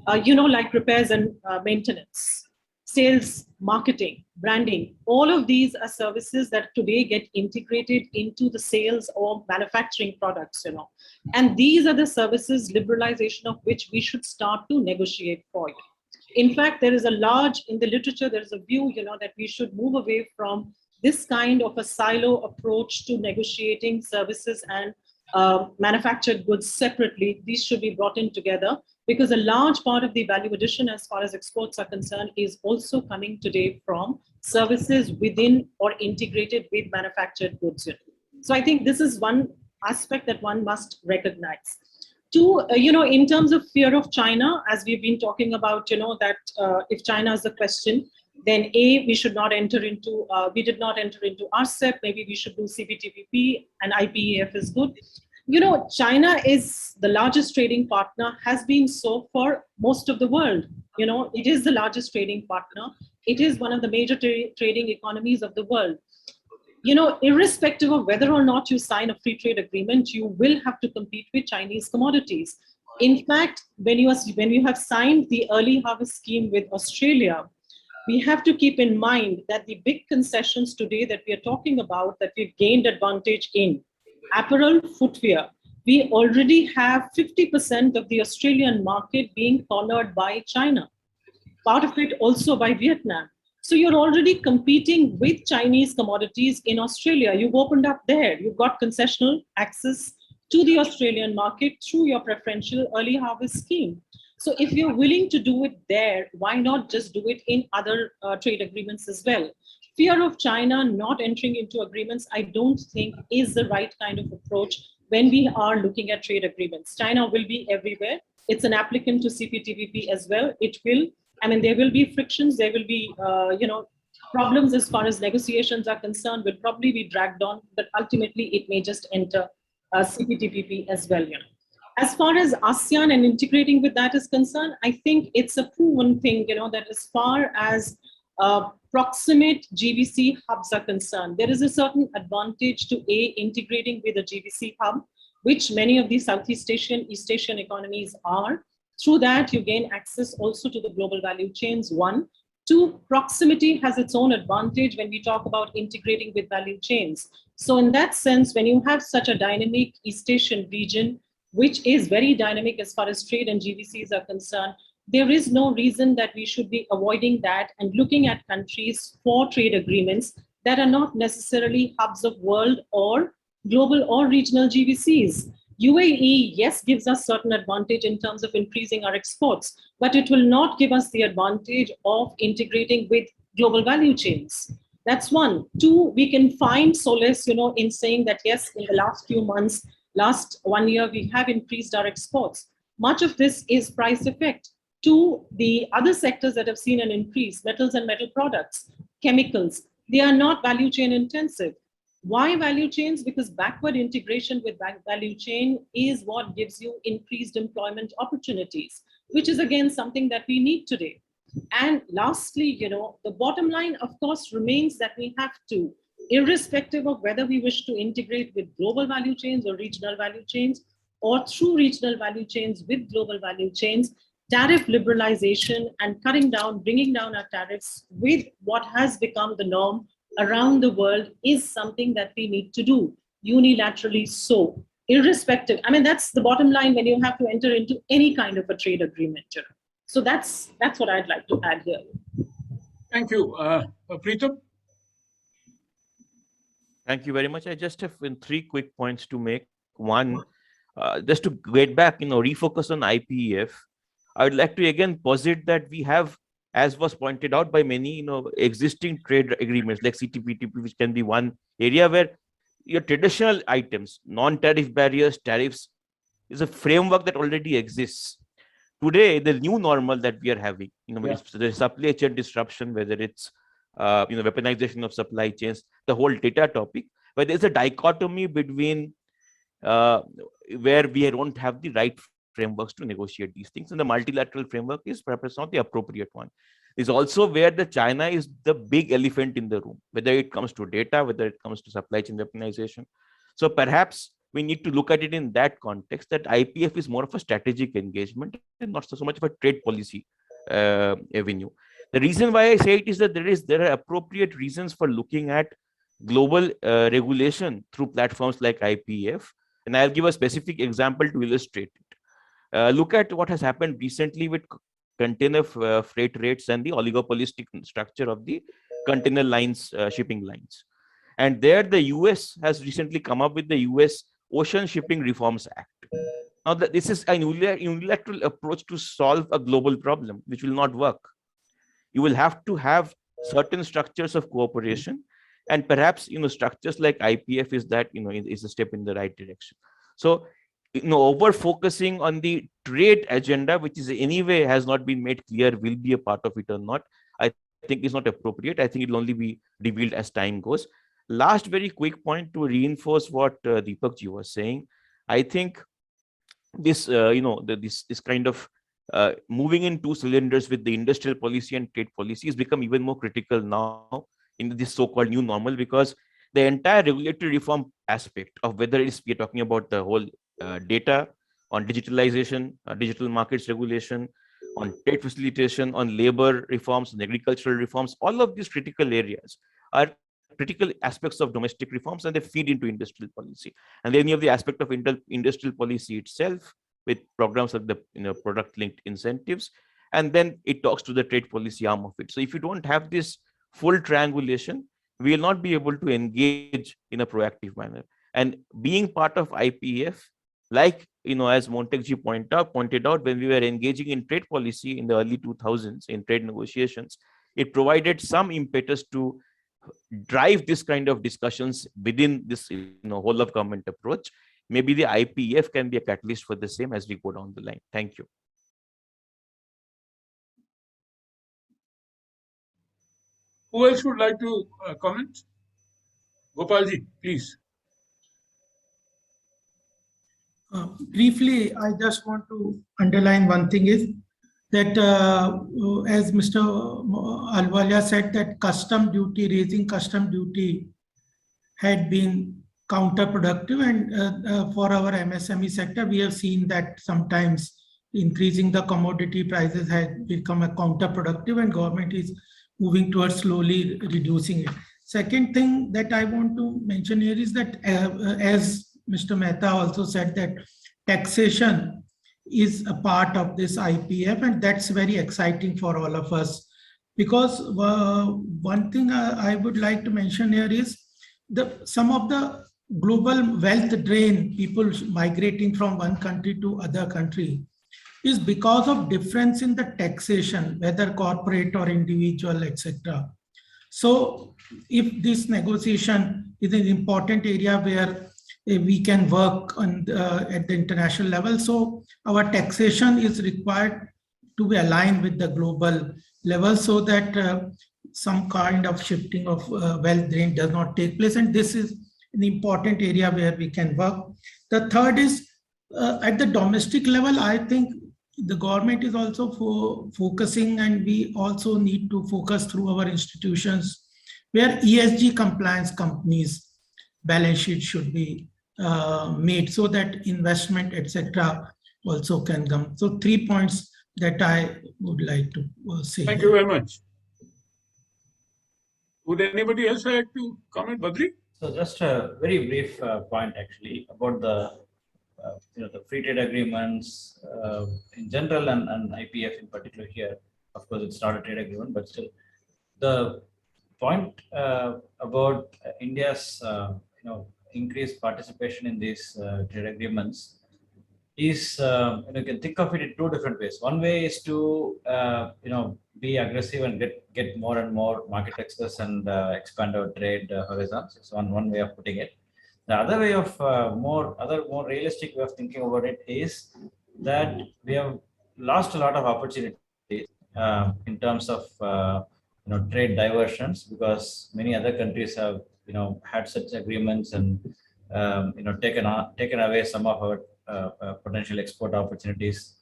Like repairs and maintenance, sales, marketing, branding, all of these are services that today get integrated into the sales of manufacturing products, and these are the services, liberalization of which we should start to negotiate for. In fact, there is a large, in the literature, there is a view, that we should move away from this kind of a silo approach to negotiating services and manufactured goods separately. These should be brought in together, because a large part of the value addition as far as exports are concerned is also coming today from services within or integrated with manufactured goods. So I think this is one aspect that one must recognize. Two, in terms of fear of China, as we've been talking about, that if China is the question, then we should not enter into, we did not enter into RCEP, maybe we should do CPTPP, and IPEF is good. China is the largest trading partner, has been so for most of the world. It is the largest trading partner. It is one of the major trading economies of the world. Irrespective of whether or not you sign a free trade agreement, you will have to compete with Chinese commodities. In fact, when you have signed the early harvest scheme with Australia, we have to keep in mind that the big concessions today that we are talking about, that we've gained advantage in, apparel, footwear, we already have 50% of the Australian market being cornered by China, part of it also by Vietnam. So you're already competing with Chinese commodities in Australia. You've opened up there. You've got concessional access to the Australian market through your preferential early harvest scheme. So if you're willing to do it there, why not just do it in other trade agreements as well? Fear of China not entering into agreements, I don't think is the right kind of approach when we are looking at trade agreements. China will be everywhere. It's an applicant to CPTPP as well. It will, there will be frictions, there will be, problems as far as negotiations are concerned, will probably be dragged on, but ultimately it may just enter CPTPP as well. As far as ASEAN and integrating with that is concerned, I think it's a proven thing, that as far as proximate GBC hubs are concerned, there is a certain advantage to integrating with a GBC hub, which many of the Southeast Asian, East Asian economies are. Through that, you gain access also to the global value chains, one. Two, proximity has its own advantage when we talk about integrating with value chains. So in that sense, when you have such a dynamic East Asian region, which is very dynamic as far as trade and GVCs are concerned, there is no reason that we should be avoiding that and looking at countries for trade agreements that are not necessarily hubs of world or global or regional GVCs. UAE, yes, gives us certain advantage in terms of increasing our exports, but it will not give us the advantage of integrating with global value chains. That's one. Two, we can find solace, in saying that, yes, in the last few months, last 1 year, we have increased our exports. Much of this is price effect. Two, the other sectors that have seen an increase, metals and metal products, chemicals, they are not value chain intensive. Why value chains? Because backward integration with value chain is what gives you increased employment opportunities, which is again something that we need today. And lastly, the bottom line, of course, remains that we have to, irrespective of whether we wish to integrate with global value chains or regional value chains, or through regional value chains with global value chains, tariff liberalization and cutting down, bringing down our tariffs with what has become the norm around the world is something that we need to do unilaterally. So irrespective, that's the bottom line when you have to enter into any kind of a trade agreement. So that's what I'd like to add here. Thank you. Preetam? Thank you very much. I just have three quick points to make. One, just to get back, refocus on IPEF, I would like to again posit that we have, as was pointed out by many, existing trade agreements like CTPTP, which can be one area where your traditional items, non-tariff barriers, tariffs, is a framework that already exists. Today, the new normal that we are having, the supply chain disruption, whether it's weaponization of supply chains, the whole data topic, where there's a dichotomy between where we don't have the right frameworks to negotiate these things, and the multilateral framework is perhaps not the appropriate one. Is also where the China is the big elephant in the room, whether it comes to data, whether it comes to supply chain weaponization. So perhaps we need to look at it in that context, that IPEF is more of a strategic engagement and not so much of a trade policy avenue. The reason why I say it is that there are appropriate reasons for looking at global regulation through platforms like IPEF, and I'll give a specific example to illustrate it. Look at what has happened recently with container freight rates and the oligopolistic structure of the container lines, shipping lines. And there the US has recently come up with the US Ocean Shipping Reforms Act. Now, this is a unilateral approach to solve a global problem, which will not work. You will have to have certain structures of cooperation, and perhaps structures like IPEF is that is a step in the right direction. So over focusing on the trade agenda, which is anyway has not been made clear will be a part of it or not, I think is not appropriate. I think it will only be revealed as time goes. Last very quick point to reinforce what Deepak ji was saying. I think this this kind of moving in two cylinders with the industrial policy and trade policy has become even more critical now in this so-called new normal, because the entire regulatory reform aspect of whether it's we're talking about the whole data on digitalization, digital markets regulation, on trade facilitation, on labor reforms, and agricultural reforms, all of these critical areas are critical aspects of domestic reforms, and they feed into industrial policy. And any of the aspect of industrial policy itself with programs like the product linked incentives, and then it talks to the trade policy arm of it. So if you don't have this full triangulation, we will not be able to engage in a proactive manner. And being part of IPEF, like as Montek-ji pointed out, when we were engaging in trade policy in the early 2000s in trade negotiations, it provided some impetus to drive this kind of discussions within this whole of government approach. Maybe the IPEF can be a catalyst for the same as we go down the line. Thank you. Who else would like to comment? Gopalji, please. Briefly, I just want to underline one thing is that as Mr. Ahluwalia said, that raising custom duty had been counterproductive, and for our MSME sector, we have seen that sometimes increasing the commodity prices has become a counterproductive, and government is moving towards slowly reducing it. Second thing that I want to mention here is that as Mr. Mehta also said, that taxation is a part of this IPEF, and that's very exciting for all of us, because one thing I would like to mention here is some of the global wealth drain, people migrating from one country to other country, is because of difference in the taxation, whether corporate or individual, etc. So if this negotiation is an important area where we can work on at the international level, so our taxation is required to be aligned with the global level, so that some kind of shifting of wealth drain does not take place, and this is an important area where we can work. The third is at the domestic level, I think the government is also focusing, and we also need to focus through our institutions where ESG compliance companies balance sheet should be made, so that investment, etc., also can come. So 3 points that I would like to say. Thank you very much. Would anybody else like to comment, Badri? So just a very brief point actually about the the free trade agreements in general and IPEF in particular here. Of course, it's not a trade agreement, but still the point about India's increased participation in these trade agreements is you can think of it in two different ways. One way is to be aggressive and get more and more market access and expand our trade horizons. It's one way of putting it. The other way of more realistic way of thinking about it is that we have lost a lot of opportunities in terms of trade diversions, because many other countries have had such agreements and taken away some of our potential export opportunities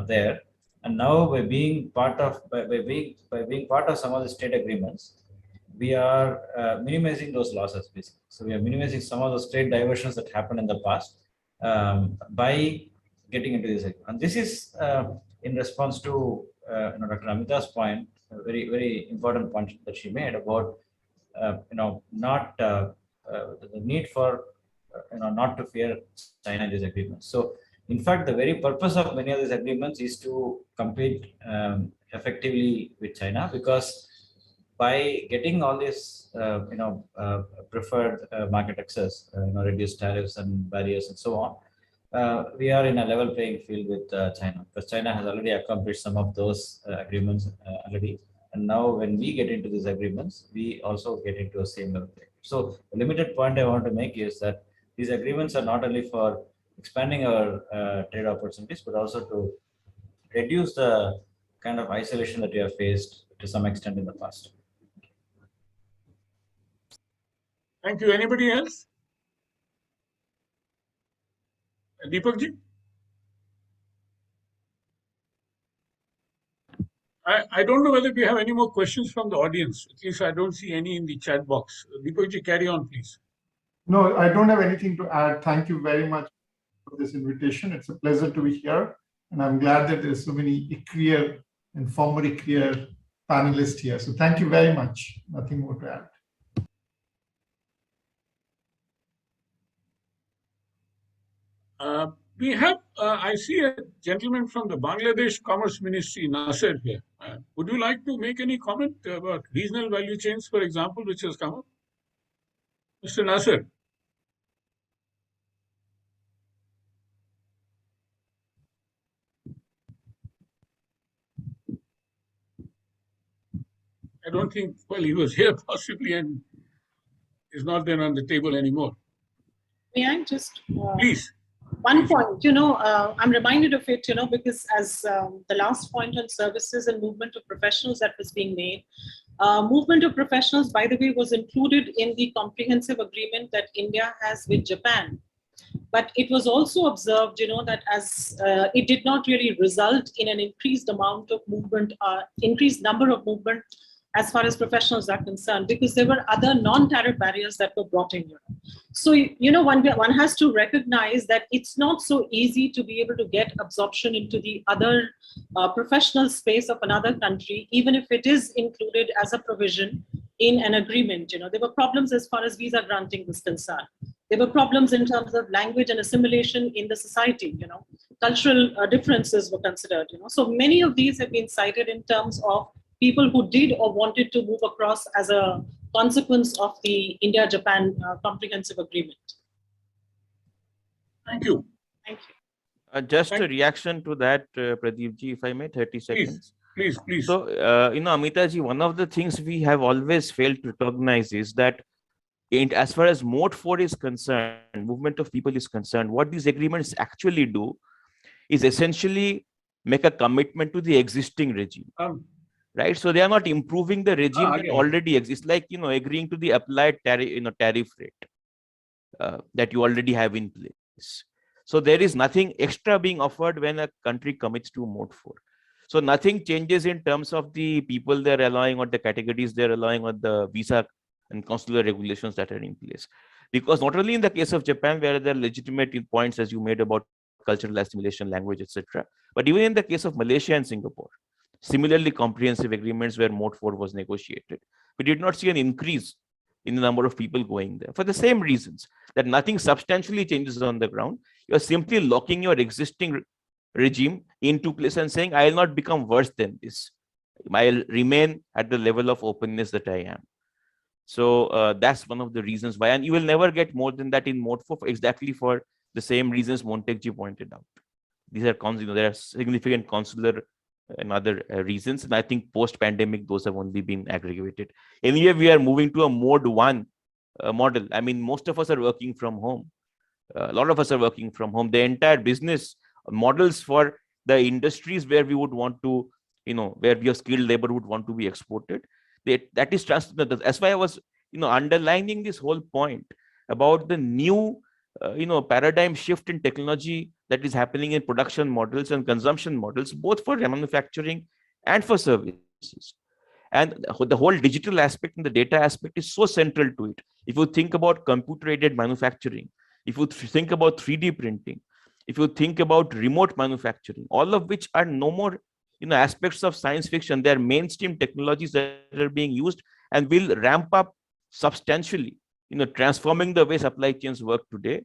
there. And now by being part of some of the trade agreements, we are minimizing those losses basically. So we are minimizing some of those trade diversions that happened in the past by getting into this. And this is in response to Dr. Amitabh's point, a very important point that she made about not the need for not to fear China in these agreements. So in fact, the very purpose of many of these agreements is to compete effectively with China, because by getting all this preferred market access, reduced tariffs and barriers and so on, we are in a level playing field with China, because China has already accomplished some of those agreements already. And now when we get into these agreements, we also get into a same level playing. So the limited point I want to make is that these agreements are not only for expanding our trade opportunities, but also to reduce the kind of isolation that we have faced to some extent in the past. Thank you. Anybody else? Deepak ji? I don't know whether we have any more questions from the audience. At least I don't see any in the chat box. Deepak ji, carry on, please. No, I don't have anything to add. Thank you very much for this invitation. It's a pleasure to be here. And I'm glad that there's so many ICREER and former ICREER panelists here. So thank you very much. Nothing more to add. We have, I see a gentleman from the Bangladesh Commerce Ministry, Nasser, here. Would you like to make any comment about regional value chains, for example, which has come up? Mr. Nasser. I don't think, well, he was here possibly and is not there on the table anymore. May I just Please. one point, I'm reminded of it, because as the last point on services and movement of professionals that was being made, movement of professionals, by the way, was included in the comprehensive agreement that India has with Japan. But it was also observed, that as it did not really result in an increased amount of movement, increased number of movement as far as professionals are concerned, because there were other non-tariff barriers that were brought in. So, one has to recognize that it's not so easy to be able to get absorption into the other professional space of another country, even if it is included as a provision in an agreement. There were problems as far as visa granting was concerned. There were problems in terms of language and assimilation in the society. Cultural differences were considered. So many of these have been cited in terms of people who did or wanted to move across as a consequence of the India-Japan Comprehensive Agreement. Thank you. Thank you. Just a reaction to that, Pradeep ji, if I may, 30 seconds. Please. So, Amitabh ji, one of the things we have always failed to recognize is that as far as Mode 4 is concerned, movement of people is concerned, what these agreements actually do is essentially make a commitment to the existing regime. Right, so they are not improving the regime that already exists, like agreeing to the applied tariff rate that you already have in place. So there is nothing extra being offered when a country commits to Mode 4. So nothing changes in terms of the people they're allowing or the categories they're allowing or the visa and consular regulations that are in place. Because not only in the case of Japan, where there are legitimate points as you made about cultural assimilation, language, etc., but even in the case of Malaysia and Singapore, similarly comprehensive agreements where Mode 4 was negotiated, we did not see an increase in the number of people going there for the same reasons, that nothing substantially changes on the ground. You're simply locking your existing regime into place and saying, I'll not become worse than this. I'll remain at the level of openness that I am. So that's one of the reasons why, and you will never get more than that in mode 4 exactly for the same reasons Montekji pointed out. These are there are significant consular and other reasons, and I think post-pandemic those have only been aggravated. Anyway, we are moving to a mode 1 model. I mean, most of us are working from home. A lot of us are working from home. The entire business models for the industries where we would want to, where your skilled labor would want to be exported, that is transferred. That's why I was, underlining this whole point about the new, paradigm shift in technology that is happening in production models and consumption models, both for manufacturing and for services. And the whole digital aspect and the data aspect is so central to it. If you think about computer-aided manufacturing, if you think about 3D printing, if you think about remote manufacturing, all of which are no more aspects of science fiction, they are mainstream technologies that are being used and will ramp up substantially, transforming the way supply chains work today.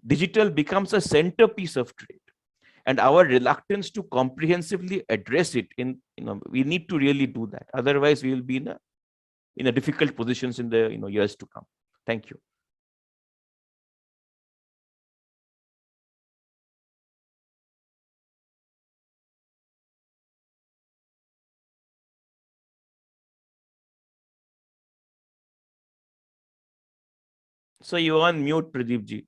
Digital becomes a centerpiece of trade, and our reluctance to comprehensively address it we need to really do that. Otherwise, we will be in a difficult positions in the years to come. Thank you. So you are on mute, Pradeep ji.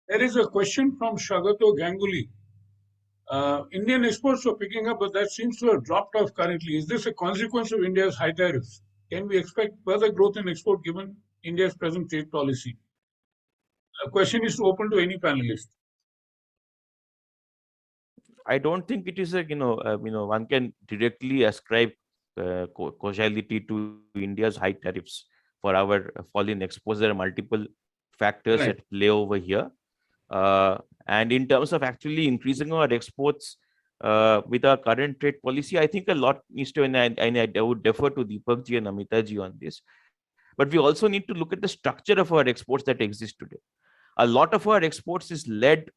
There is a question from Shagato Ganguly. Indian exports are picking up, but that seems to have dropped off currently. Is this a consequence of India's high tariffs? Can we expect further growth in export given India's present trade policy? The question is open to any panelist. I don't think it is a one can directly ascribe causality to India's high tariffs for our fall in exports. There are multiple factors Right. at play over here, and in terms of actually increasing our exports with our current trade policy, I think a lot needs to, and I would defer to Deepak ji and Amitabh ji on this. But we also need to look at the structure of our exports that exist today. A lot of our exports is led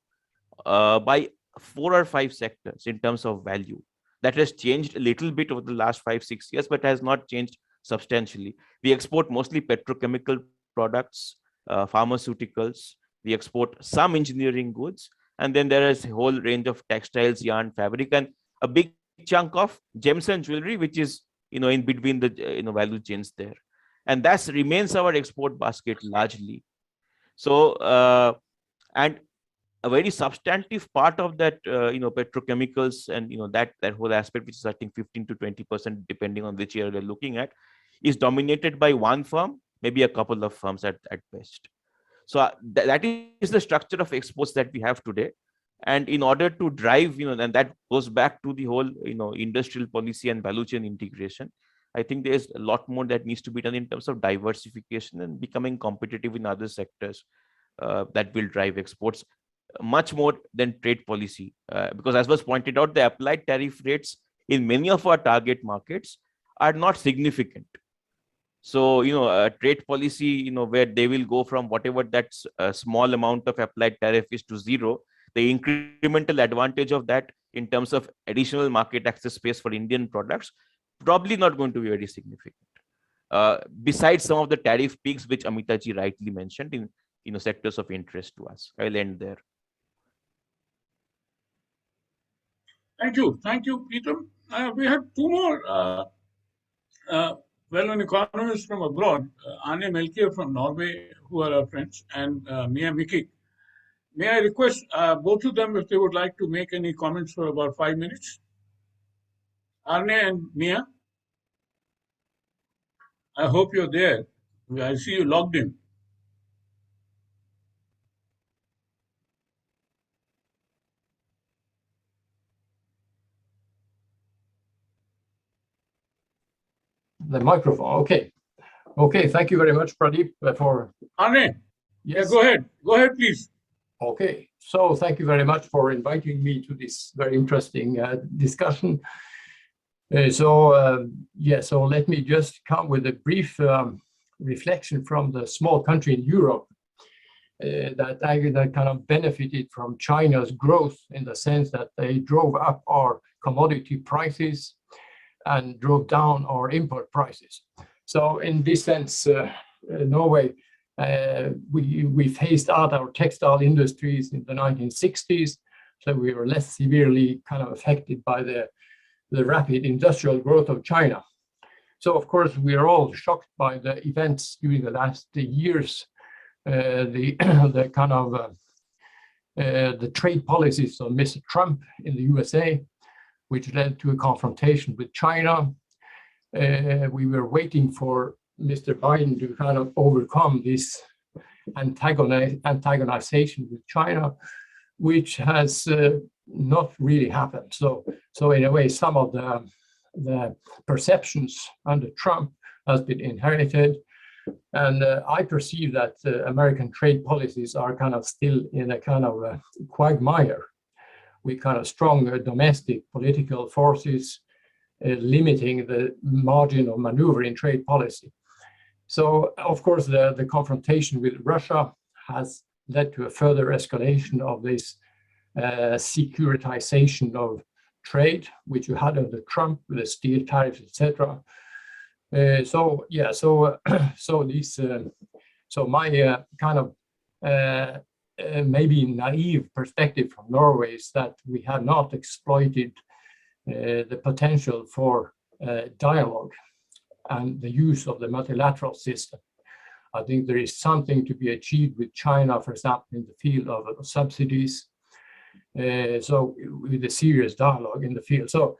by 4 or 5 sectors in terms of value. That has changed a little bit over the last 5-6 years, but has not changed substantially. We export mostly petrochemical products, pharmaceuticals. We export some engineering goods, and then there is a whole range of textiles, yarn, fabric, and a big chunk of gems and jewelry, which is in between the value chains there, and that remains our export basket largely. So and a very substantive part of that petrochemicals and that whole aspect, which is I think 15 to 20% depending on which year we're looking at, is dominated by one firm, maybe a couple of firms at best. So that is the structure of exports that we have today. And in order to drive, and that goes back to the whole industrial policy and value chain integration, I think there's a lot more that needs to be done in terms of diversification and becoming competitive in other sectors that will drive exports much more than trade policy, because as was pointed out, the applied tariff rates in many of our target markets are not significant. So trade policy, where they will go from whatever that small amount of applied tariff is to zero, the incremental advantage of that in terms of additional market access space for Indian products probably not going to be very significant. Besides some of the tariff peaks which Amitabh ji rightly mentioned in sectors of interest to us. I'll end there. Thank you, Preetam. We have 2 more well-known economists from abroad, Arne Melchior from Norway, who are our friends, and Mia Mikik. May I request both of them if they would like to make any comments for about 5 minutes? Arne and Mia, I hope you're there. I see you logged in. The microphone. Okay. Okay. Thank you very much, Pradeep, for. Arne, Yes. yeah, go ahead. Go ahead, please. Okay. So thank you very much for inviting me to this very interesting discussion. So let me just come with a brief reflection from the small country in Europe that kind of benefited from China's growth in the sense that they drove up our commodity prices and drove down our import prices. So in this sense, Norway, we phased out our textile industries in the 1960s, so we were less severely kind of affected by the rapid industrial growth of China. So of course, we are all shocked by the events during the last years, the kind of the trade policies of Mr. Trump in the USA, which led to a confrontation with China. We were waiting for Mr. Biden to kind of overcome this antagonization with China, which has not really happened. So in a way, some of the perceptions under Trump has been inherited. And I perceive that American trade policies are kind of still in a kind of a quagmire with kind of strong domestic political forces limiting the margin of maneuver in trade policy. So, of course, the confrontation with Russia has led to a further escalation of this securitization of trade, which you had under Trump with the steel tariffs, etc. So my kind of maybe naive perspective from Norway is that we have not exploited the potential for dialogue and the use of the multilateral system. I think there is something to be achieved with China, for example, in the field of subsidies. So with a serious dialogue in the field. So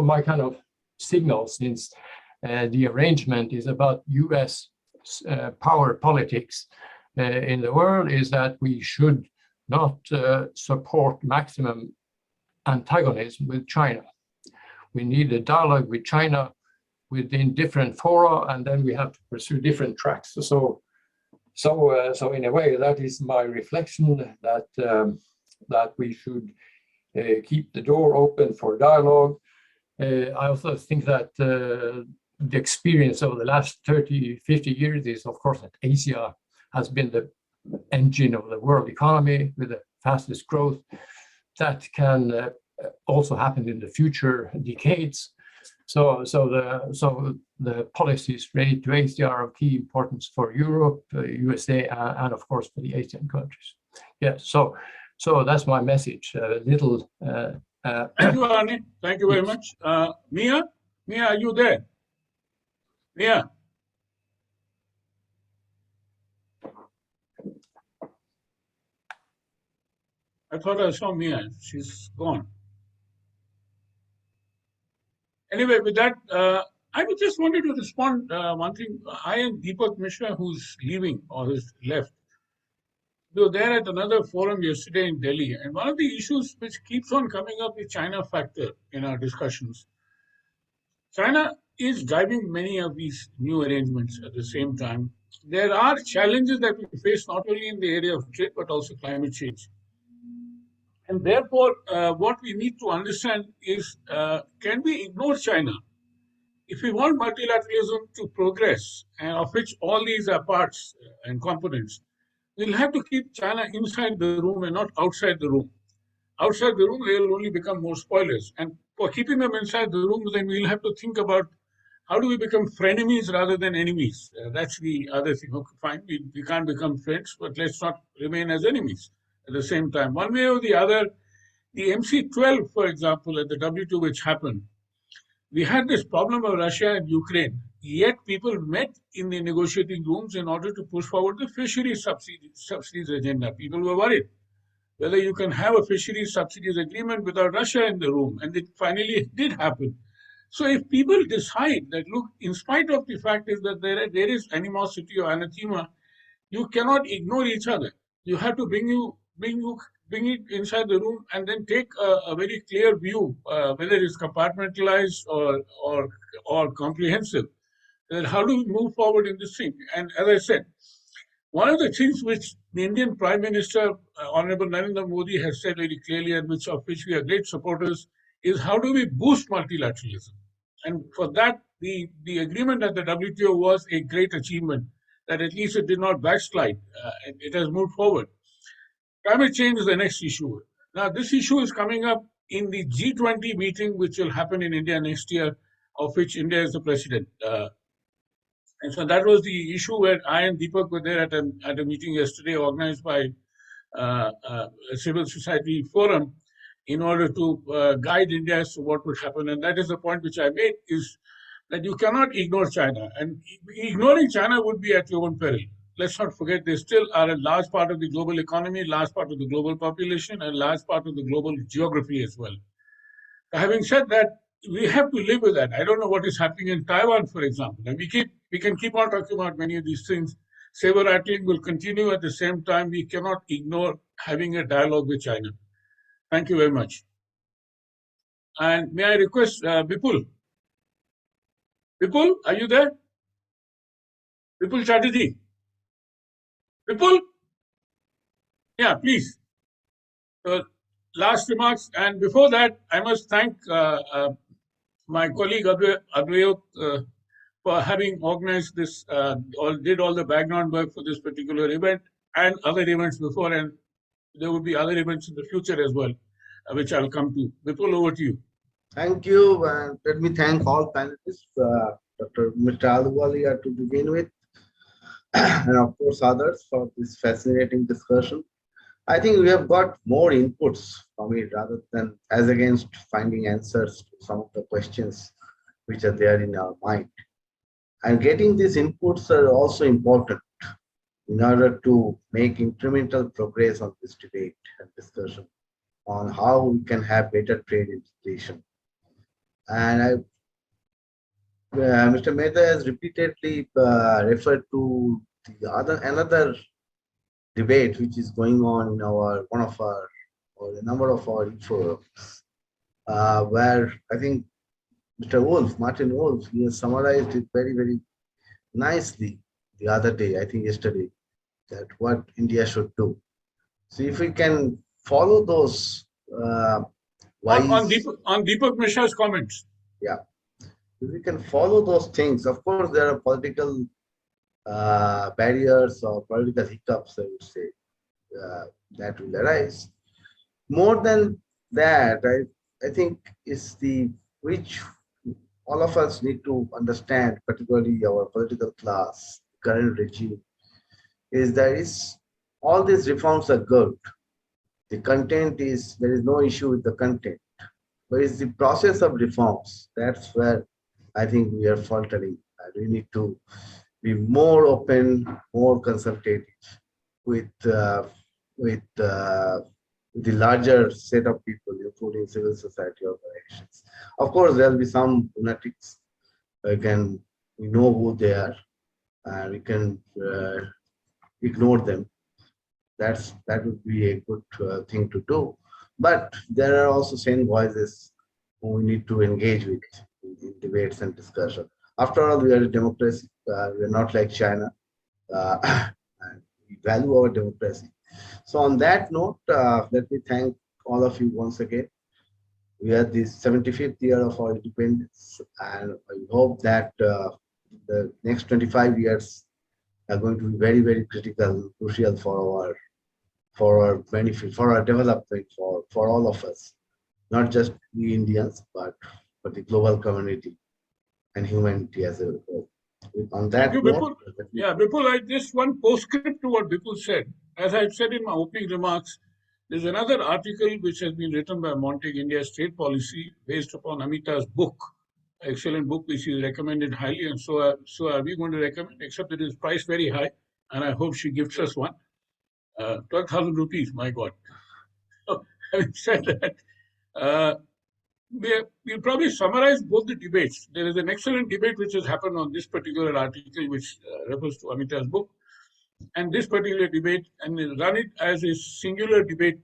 my kind of signal, since the arrangement is about US power politics in the world, is that we should not support maximum antagonism with China. We need a dialogue with China within different fora, and then we have to pursue different tracks. So in a way, that is my reflection, that we should keep the door open for dialogue. I also think that the experience over the last 30, 50 years is, of course, that Asia has been the engine of the world economy with the fastest growth. That can also happen in the future decades. So the policies related to Asia are of key importance for Europe, USA, and of course for the Asian countries. Yeah. So that's my message. Thank you, Arnie. Thank you very much. Mia, are you there? Mia. I thought I saw Mia. She's gone. Anyway, with that, I just wanted to respond one thing. I and Deepak Mishra, who's leaving or has left, we were there at another forum yesterday in Delhi, and one of the issues which keeps on coming up is China factor in our discussions. China is driving many of these new arrangements at the same time. There are challenges that we face not only in the area of trade, but also climate change. And therefore, what we need to understand is, can we ignore China? If we want multilateralism to progress, and of which all these are parts and components, we'll have to keep China inside the room and not outside the room. Outside the room, they will only become more spoilers. And for keeping them inside the room, then we'll have to think about how do we become frenemies rather than enemies. That's the other thing. Okay, fine, we can't become friends, but let's not remain as enemies at the same time. One way or the other, the MC12, for example, at the WTO, which happened, we had this problem of Russia and Ukraine, yet people met in the negotiating rooms in order to push forward the fisheries subsidies agenda. People were worried whether you can have a fisheries subsidies agreement without Russia in the room, and it finally did happen. So if people decide that, look, in spite of the fact is that there is animosity or anathema, you cannot ignore each other. You have to bring it inside the room and then take a very clear view, whether it's compartmentalized or comprehensive. Then how do we move forward in this thing? And as I said, one of the things which the Indian Prime Minister, Honorable Narendra Modi, has said very clearly, and of which we are great supporters, is how do we boost multilateralism? And for that, the agreement at the WTO was a great achievement, that at least it did not backslide. It has moved forward. Climate change is the next issue. Now, this issue is coming up in the G20 meeting, which will happen in India next year, of which India is the president. And so that was the issue where I and Deepak were there at a meeting yesterday organized by a civil society forum in order to guide India as to what would happen. And that is the point which I made, is that you cannot ignore China. And ignoring China would be at your own peril. Let's not forget, they still are a large part of the global economy, large part of the global population, and large part of the global geography as well. Having said that, we have to live with that. I don't know what is happening in Taiwan, for example. And we can keep on talking about many of these things. Saber rattling will continue. At the same time, we cannot ignore having a dialogue with China. Thank you very much. And may I request Bipul? Bipul, are you there? Bipul Chatterjee? Bipul? Yeah, please. Last remarks. And before that, I must thank my colleague Advayot for having organized this, or did all the background work for this particular event and other events before, and there will be other events in the future as well, which I'll come to. Bipul, over to you. Thank you. Let me thank all panelists, Dr. Mr. Ahluwalia to begin with, and of course others for this fascinating discussion. I think we have got more inputs from it rather than as against finding answers to some of the questions which are there in our mind. And getting these inputs are also important in order to make incremental progress on this debate and discussion on how we can have better trade integration. And Mr. Mehta has repeatedly referred to another debate which is going on in a number of our forums, where I think Mr. Wolf, Martin Wolf, he has summarized it very, very nicely the other day, I think yesterday, that what India should do. So if we can follow those wise... On Deepak Mishra's comments. Yeah. If we can follow those things, of course, there are political barriers or political hiccups, I would say, that will arise. More than that, I think is which all of us need to understand, particularly our political class, current regime, is that all these reforms are good. The content there is no issue with the content, but it's the process of reforms. That's where I think we are faltering. We need to be more open, more consultative with the larger set of people, including civil society organizations. Of course, there'll be some lunatics. We know who they are, and we can ignore them. That would be a good thing to do. But there are also sane voices who we need to engage with in debates and discussion. After all, we are a democracy. We are not like China. And we value our democracy. So on that note, let me thank all of you once again. We are the 75th year of our independence, and I hope that the next 25 years are going to be very, very critical, crucial for our benefit, for our development, for all of us, not just we Indians, but for the global community and humanity as a whole. On that Thank you, note, Bipul. Yeah, Bipul, just one postscript to what Bipul said. As I said in my opening remarks, there's another article which has been written by Montec, India's Trade Policy, based upon Amitabh's book, excellent book, which is recommended highly, and so are we going to recommend, except it is priced very high, and I hope she gives us one. 12,000 rupees, my God. So, having said that, we'll probably summarize both the debates. There is an excellent debate which has happened on this particular article, which refers to Amitabh's book, and this particular debate, and we'll run it as a singular debate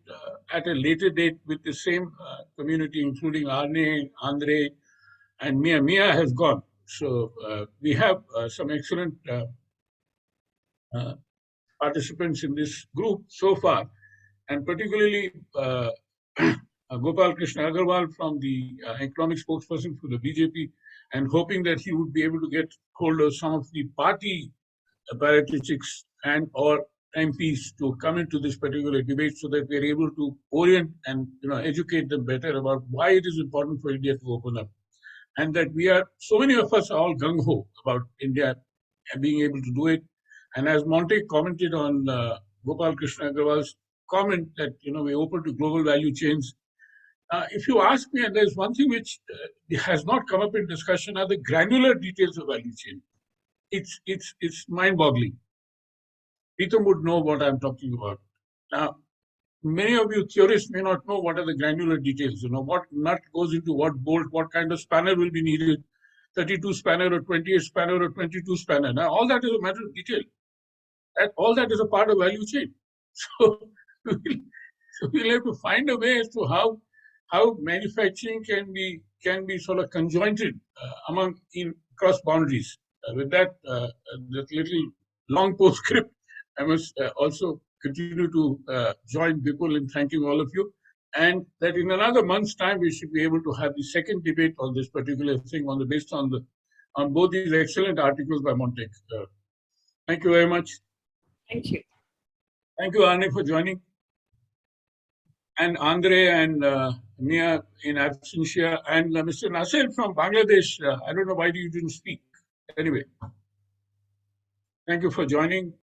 at a later date with the same community, including Arne, Andre, and Mia. Mia has gone. So we have some excellent participants in this group so far, and particularly Gopal Krishna Agarwal from the economic spokesperson for the BJP, and hoping that he would be able to get hold of some of the party apparatchiks and or MPs to come into this particular debate so that we are able to orient and educate them better about why it is important for India to open up, and that so many of us are all gung-ho about India being able to do it. And as Monte commented on Gopal Krishna Agarwal's comment that we're open to global value chains. If you ask me, and there's one thing which has not come up in discussion, are the granular details of value chain. It's mind-boggling. Pritam would know what I'm talking about. Now, many of you theorists may not know what are the granular details. What nut goes into what bolt, what kind of spanner will be needed, 32 spanner or 28 spanner or 22 spanner. Now, all that is a matter of detail. All that is a part of value chain. So we'll have to find a way as to how manufacturing can be sort of conjointed cross boundaries. With that little long postscript, I must also continue to join Vipul in thanking all of you, and that in another month's time we should be able to have the second debate on this particular thing based on both these excellent articles by Montek. Thank you very much. Thank you. Thank you, Arne, for joining. And Andre and Mia in absentia, and Mr. Nasser from Bangladesh. I don't know why you didn't speak. Anyway, thank you for joining.